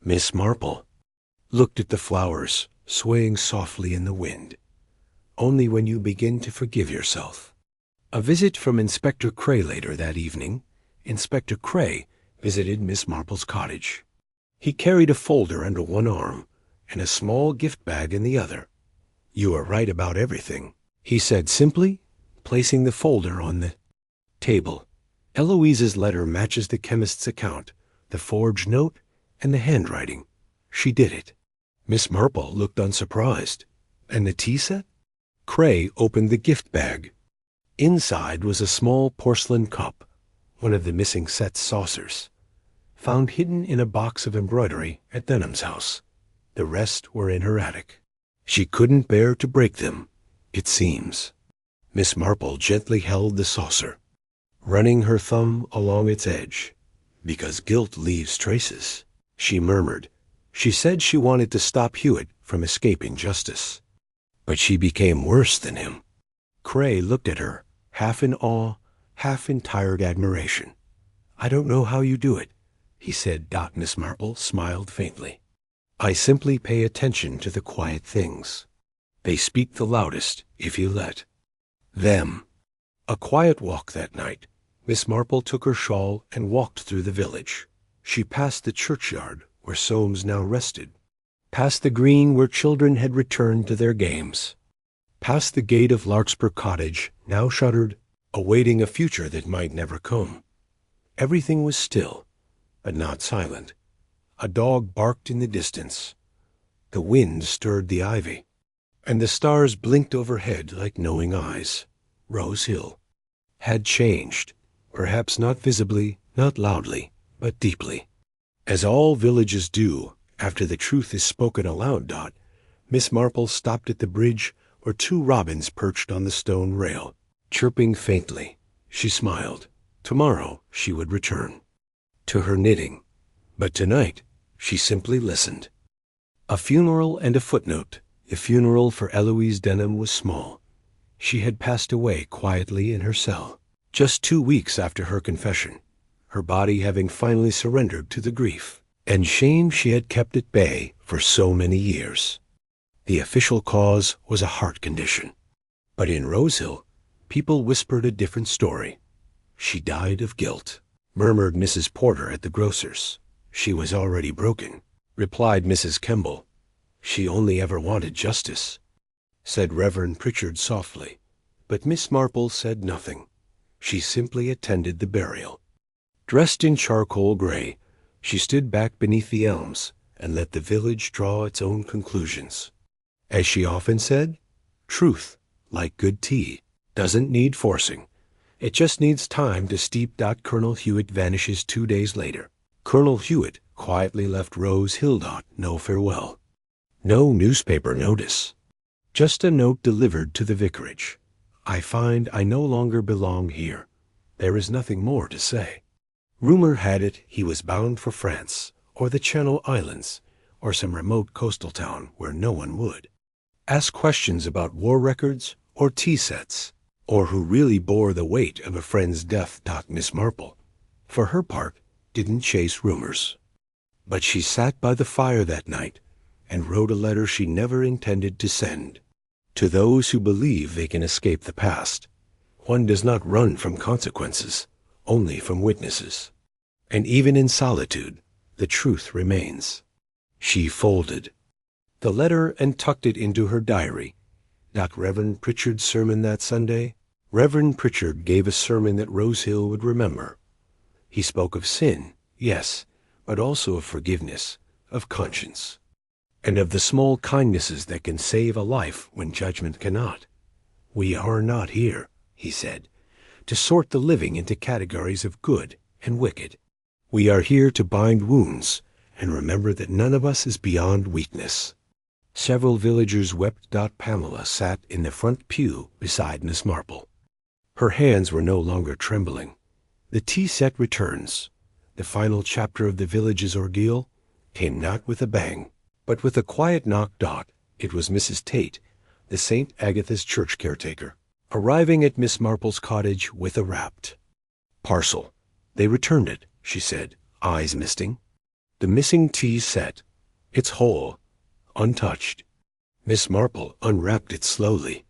Miss Marple looked at the flowers swaying softly in the wind. Only when you begin to forgive yourself. A visit from Inspector Cray later that evening. Inspector Cray visited Miss Marple's cottage. He carried a folder under one arm and a small gift bag in the other. You are right about everything, he said simply, placing the folder on the table. Eloise's letter matches the chemist's account, the forged note, and the handwriting. She did it. Miss Marple looked unsurprised. And the tea set? Cray opened the gift bag. Inside was a small porcelain cup, one of the missing set's saucers, found hidden in a box of embroidery at Denham's house. The rest were in her attic. She couldn't bear to break them, it seems. Miss Marple gently held the saucer, running her thumb along its edge. Because guilt leaves traces, she murmured. She said she wanted to stop Hewitt from escaping justice. But she became worse than him. Cray looked at her, half in awe, half in tired admiration. I don't know how you do it, he said. Miss Marple smiled faintly. I simply pay attention to the quiet things. They speak the loudest if you let them. A quiet walk that night. Miss Marple took her shawl and walked through the village. She passed the churchyard where Soames now rested, past the green where children had returned to their games, past the gate of Larkspur Cottage, now shuttered, awaiting a future that might never come. Everything was still, but not silent. A dog barked in the distance. The wind stirred the ivy, and the stars blinked overhead like knowing eyes. Rose Hill had changed, perhaps not visibly, not loudly, but deeply. As all villages do after the truth is spoken aloud. Miss Marple stopped at the bridge where two robins perched on the stone rail, chirping faintly. She smiled. Tomorrow she would return to her knitting, but tonight she simply listened. A funeral and a footnote. The funeral for Eloise Denham was small. She had passed away quietly in her cell, just 2 weeks after her confession, her body having finally surrendered to the grief and shame she had kept at bay for so many years. The official cause was a heart condition. But in Rose Hill, people whispered a different story. She died of guilt, murmured Mrs. Porter at the grocer's. She was already broken, replied Mrs. Kemble. She only ever wanted justice, said Reverend Pritchard softly. But Miss Marple said nothing. She simply attended the burial. Dressed in charcoal gray, she stood back beneath the elms and let the village draw its own conclusions. As she often said, truth, like good tea, doesn't need forcing. It just needs time to steep. Colonel Hewitt vanishes 2 days later. Colonel Hewitt quietly left Rose Hill. No farewell. No newspaper notice. Just a note delivered to the vicarage. I find I no longer belong here. There is nothing more to say. Rumor had it he was bound for France, or the Channel Islands, or some remote coastal town where no one would ask questions about war records or tea sets, or who really bore the weight of a friend's death. Miss Marple for her part, didn't chase rumors. But she sat by the fire that night and wrote a letter she never intended to send. To those who believe they can escape the past, one does not run from consequences, only from witnesses. And even in solitude, the truth remains. She folded the letter and tucked it into her diary. Not Reverend Pritchard's sermon that Sunday. Reverend Pritchard gave a sermon that Rosehill would remember. He spoke of sin, yes, but also of forgiveness, of conscience, and of the small kindnesses that can save a life when judgment cannot. We are not here, he said, to sort the living into categories of good and wicked. We are here to bind wounds and remember that none of us is beyond weakness. Several villagers wept. Pamela sat in the front pew beside Miss Marple. Her hands were no longer trembling. The tea set returns. The final chapter of the village's ordeal came not with a bang, but with a quiet knock. It was Mrs. Tate, the St. Agatha's church caretaker, arriving at Miss Marple's cottage with a wrapped parcel. They returned it, she said, eyes misting. The missing tea set. It's whole, untouched. Miss Marple unwrapped it slowly.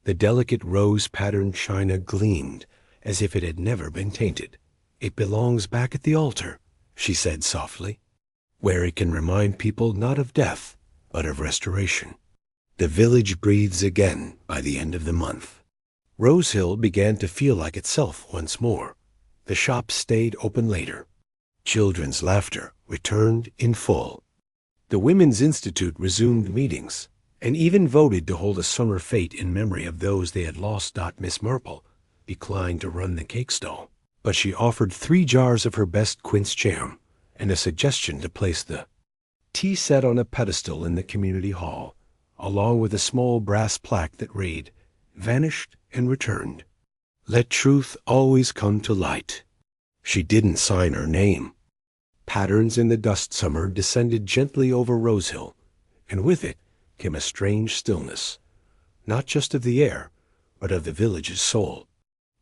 The delicate rose-patterned china gleamed as if it had never been tainted. It belongs back at the altar, she said softly, where it can remind people not of death, but of restoration. The village breathes again by the end of the month. Rosehill began to feel like itself once more. The shops stayed open later. Children's laughter returned in full. The Women's Institute resumed meetings, and even voted to hold a summer fete in memory of those they had lost. Miss Marple declined to run the cake stall, but she offered 3 jars of her best quince jam and a suggestion to place the tea set on a pedestal in the community hall, along with a small brass plaque that read, "Vanished and returned. Let truth always come to light." She didn't sign her name. Patterns in the dust summer descended gently over Rosehill, and with it came a strange stillness, not just of the air, but of the village's soul.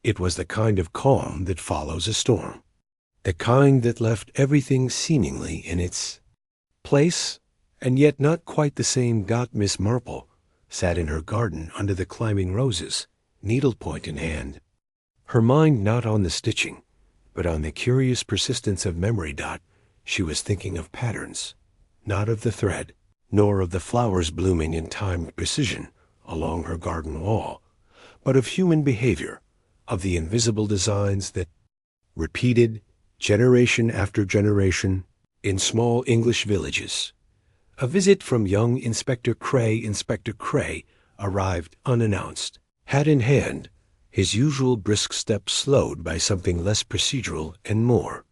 It was the kind of calm that follows a storm, the kind that left everything seemingly in its place, and yet not quite the same. Miss Marple sat in her garden under the climbing roses, needlepoint in hand, her mind not on the stitching, but on the curious persistence of memory. She was thinking of patterns, not of the thread, nor of the flowers blooming in timed precision along her garden wall, but of human behavior, of the invisible designs that repeated generation after generation in small English villages. A visit from young Inspector Cray arrived unannounced, hat in hand, his usual brisk step slowed by something less procedural and more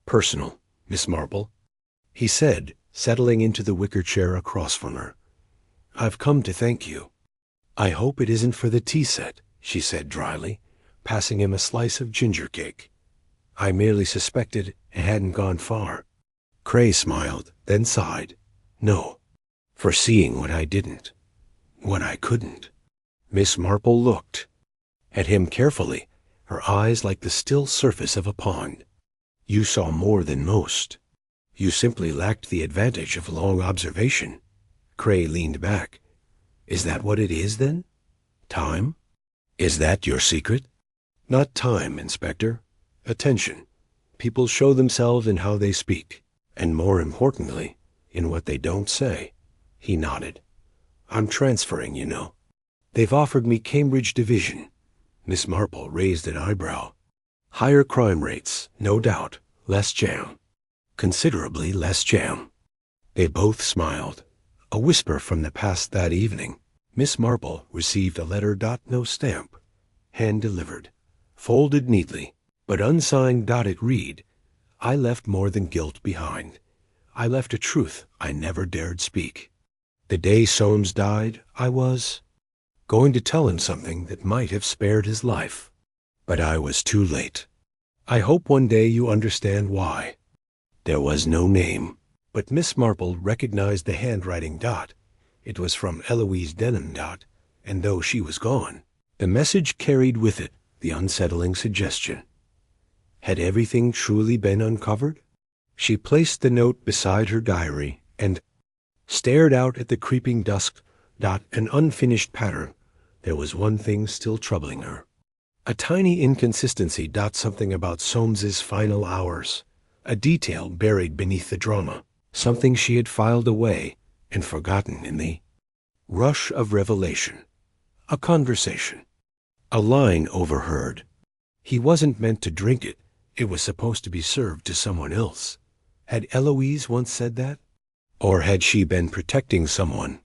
personal. "Miss Marple," he said, settling into the wicker chair across from her. "I've come to thank you." "I hope it isn't for the tea set," she said dryly, passing him a slice of ginger cake. "I merely suspected it hadn't gone far." Cray smiled, then sighed. "No, for seeing what I didn't, what I couldn't." Miss Marple looked at him carefully, her eyes like the still surface of a pond. "You saw more than most. You simply lacked the advantage of long observation." Cray leaned back. "Is that what it is, then? Time? Is that your secret?" "Not time, Inspector. Attention. People show themselves in how they speak, and more importantly, in what they don't say." He nodded. "I'm transferring, you know. They've offered me Cambridge Division." Miss Marple raised an eyebrow. "Higher crime rates, no doubt. Less jam. Considerably less jam." They both smiled. A whisper from the past that evening. Miss Marple received a letter. No stamp. Hand-delivered. Folded neatly, but unsigned. It read, "I left more than guilt behind. I left a truth I never dared speak. The day Soames died, I was going to tell him something that might have spared his life. But I was too late. I hope one day you understand why." There was no name, but Miss Marple recognized the handwriting. It was from Eloise Denham. And though she was gone, the message carried with it the unsettling suggestion, Had everything truly been uncovered? She placed the note beside her diary and stared out at the creeping dusk. An unfinished pattern. There was one thing still troubling her. A tiny inconsistency. Something about Soames's final hours. A detail buried beneath the drama. Something she had filed away and forgotten in the rush of revelation. A conversation. A line overheard. He wasn't meant to drink it. It was supposed to be served to someone else. Had Eloise once said that? Or had she been protecting someone?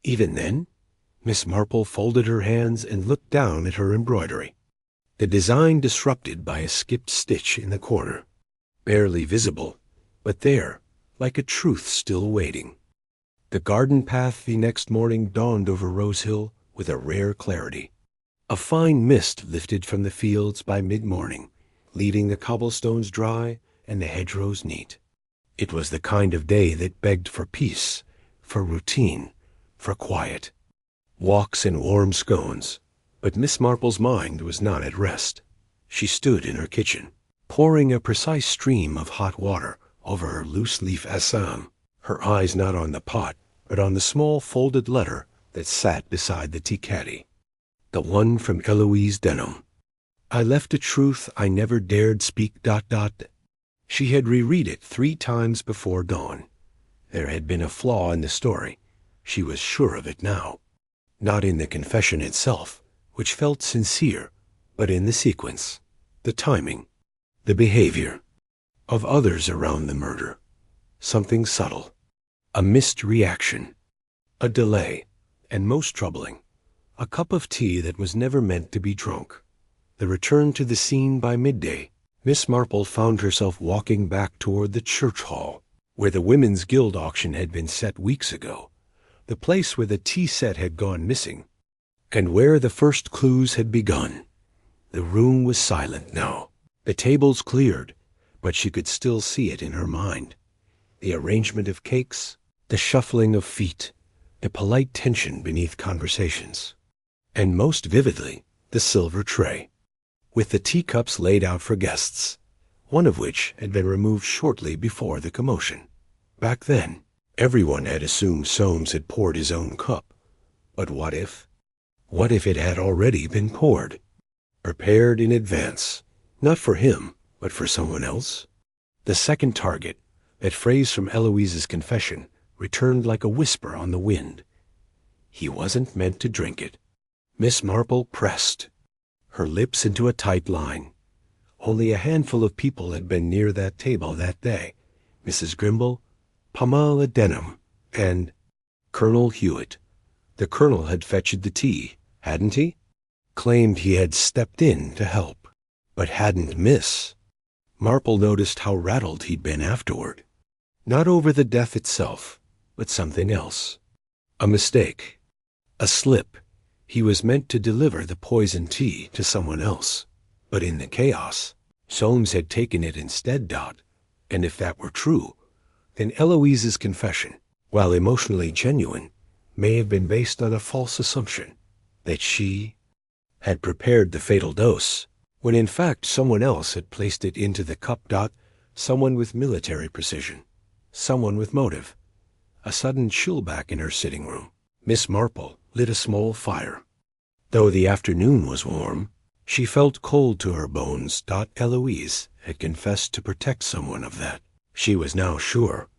Even then, Miss Marple folded her hands and looked down at her embroidery. The design disrupted by a skipped stitch in the corner. Barely visible, but there, like a truth still waiting. The garden path the next morning dawned over Rose Hill with a rare clarity. A fine mist lifted from the fields by mid-morning, leaving the cobblestones dry and the hedgerows neat. It was the kind of day that begged for peace, for routine, for quiet. Walks and warm scones. But Miss Marple's mind was not at rest. She stood in her kitchen, pouring a precise stream of hot water over her loose-leaf Assam, her eyes not on the pot, but on the small folded letter that sat beside the tea-caddy. The one from Eloise Denham. I left a truth I never dared speak. She had reread it 3 times before dawn. There had been a flaw in the story. She was sure of it now. Not in the confession itself, which felt sincere, but in the sequence, the timing, the behavior of others around the murder. Something subtle, a missed reaction, a delay, and most troubling, a cup of tea that was never meant to be drunk. The return to the scene by midday, Miss Marple found herself walking back toward the church hall, where the Women's Guild auction had been set weeks ago, the place where the tea set had gone missing, and where the first clues had begun. The room was silent now. The tables cleared, but she could still see it in her mind. The arrangement of cakes, the shuffling of feet, the polite tension beneath conversations, and most vividly, the silver tray, with the teacups laid out for guests, one of which had been removed shortly before the commotion. Back then, everyone had assumed Soames had poured his own cup. But what if? What if it had already been poured? Prepared in advance, not for him, but for someone else? The second target, that phrase from Eloise's confession, returned like a whisper on the wind. He wasn't meant to drink it. Miss Marple pressed, her lips into a tight line. Only a handful of people had been near that table that day. Mrs. Grimble, Pamela Denham, and Colonel Hewitt. The colonel had fetched the tea, hadn't he? Claimed he had stepped in to help, but hadn't Miss Marple noticed how rattled he'd been afterward. Not over the death itself, but something else. A mistake. A slip. He was meant to deliver the poisoned tea to someone else. But in the chaos, Soames had taken it instead. And if that were true, then Eloise's confession, while emotionally genuine, may have been based on a false assumption that she had prepared the fatal dose, when in fact someone else had placed it into the cup. Someone with military precision, someone with motive. A sudden chill back in her sitting room. Miss Marple lit a small fire. Though the afternoon was warm, she felt cold to her bones. Eloise had confessed to protect someone of that. She was now sure,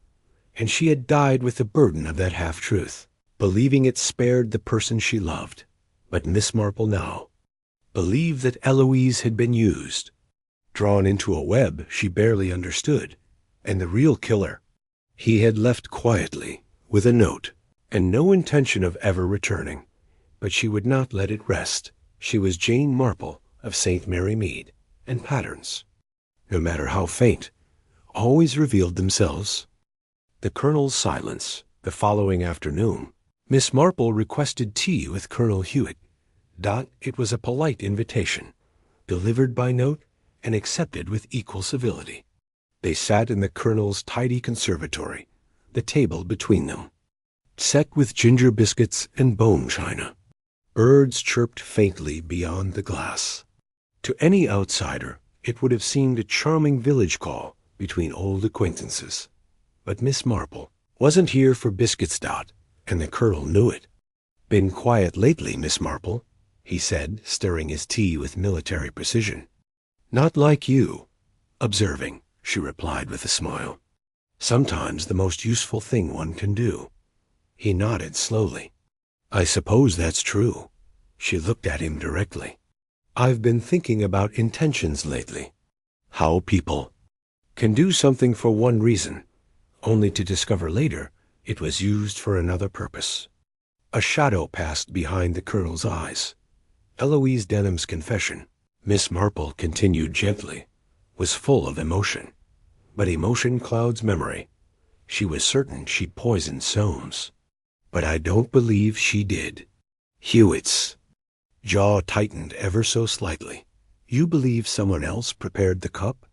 and she had died with the burden of that half-truth, believing it spared the person she loved. But Miss Marple now believed that Eloise had been used, drawn into a web she barely understood, and the real killer he had left quietly with a note, and no intention of ever returning. But she would not let it rest. She was Jane Marple of St. Mary Mead, and patterns, no matter how faint, always revealed themselves. The colonel's silence. The following afternoon, Miss Marple requested tea with Colonel Hewitt. It was a polite invitation, delivered by note and accepted with equal civility. They sat in the colonel's tidy conservatory, the table between them, set with ginger biscuits and bone china. Birds chirped faintly beyond the glass. To any outsider, It would have seemed a charming village call between old acquaintances. But Miss Marple wasn't here for biscuits, and the Colonel knew it. "Been quiet lately, Miss Marple," he said, stirring his tea with military precision. "Not like you." "Observing," she replied with a smile. "Sometimes the most useful thing one can do." He nodded slowly. "I suppose that's true." She looked at him directly. "I've been thinking about intentions lately. How people can do something for one reason, only to discover later it was used for another purpose." A shadow passed behind the Colonel's eyes. Eloise Denham's confession, Miss Marple continued gently, was full of emotion. But emotion clouds memory. She was certain she poisoned Soames. "But I don't believe she did." Hewitt's jaw tightened ever so slightly. "You believe someone else prepared the cup?"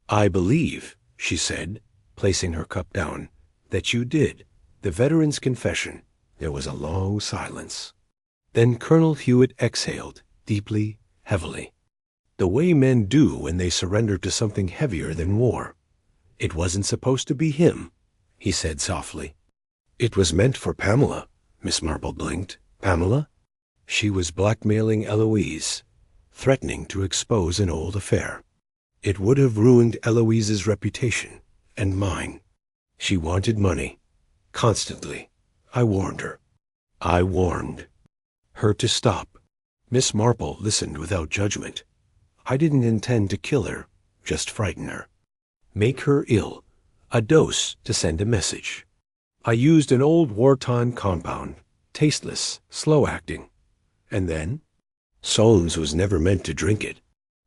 "I believe," she said, placing her cup down, "that you did." The veteran's confession. There was a long silence. Then Colonel Hewitt exhaled, deeply, heavily. The way men do when they surrender to something heavier than war. "It wasn't supposed to be him," he said softly. "It was meant for Pamela." Miss Marple blinked. "Pamela?" She was blackmailing Eloise, threatening to expose an old affair. It would have ruined Eloise's reputation, and mine. She wanted money, constantly. I warned her. I warned her to stop. Miss Marple listened without judgment. "I didn't intend to kill her, just frighten her. Make her ill, a dose to send a message. I used an old wartime compound, tasteless, slow-acting. And then? Soames was never meant to drink it.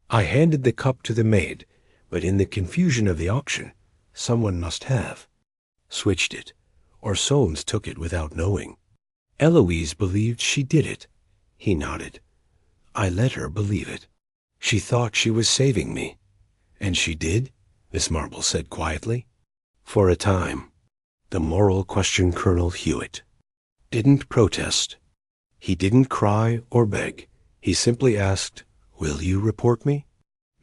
I handed the cup to the maid, but in the confusion of the auction, someone must have switched it, or Soames took it without knowing. Eloise believed she did it." He nodded. "I let her believe it. She thought she was saving me." "And she did?" Miss Marple said quietly. "For a time." The moral questioned Colonel Hewitt. Didn't protest. He didn't cry or beg. He simply asked, "Will you report me?"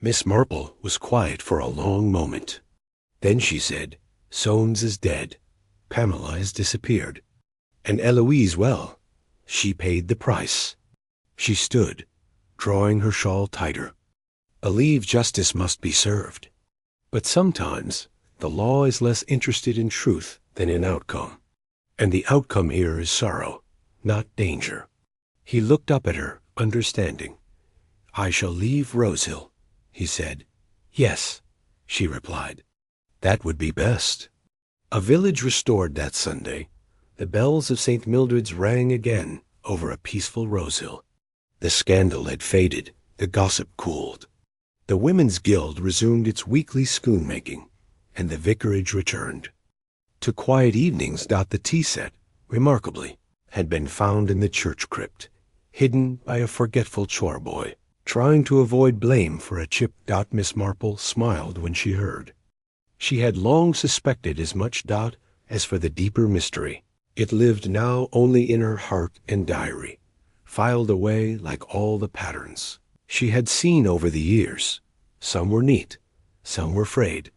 Miss Marple was quiet for a long moment. Then she said, "Soames is dead. Pamela has disappeared. And Eloise, well, she paid the price." She stood, drawing her shawl tighter. "Believe justice must be served. But sometimes the law is less interested in truth than in outcome. And the outcome here is sorrow, not danger." He looked up at her, understanding. "I shall leave Rosehill," he said. "Yes," she replied. "That would be best." A village restored that Sunday. The bells of St. Mildred's rang again over a peaceful Rosehill. The scandal had faded, the gossip cooled. The Women's Guild resumed its weekly spoon-making, and the vicarage returned. To quiet evenings, the tea set, remarkably, had been found in the church crypt, hidden by a forgetful chore boy, trying to avoid blame for a chip. Miss Marple smiled when she heard. She had long suspected as much, as for the deeper mystery. It lived now only in her heart and diary, filed away like all the patterns she had seen over the years. Some were neat, some were frayed,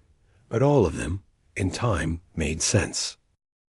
but all of them, in time, made sense.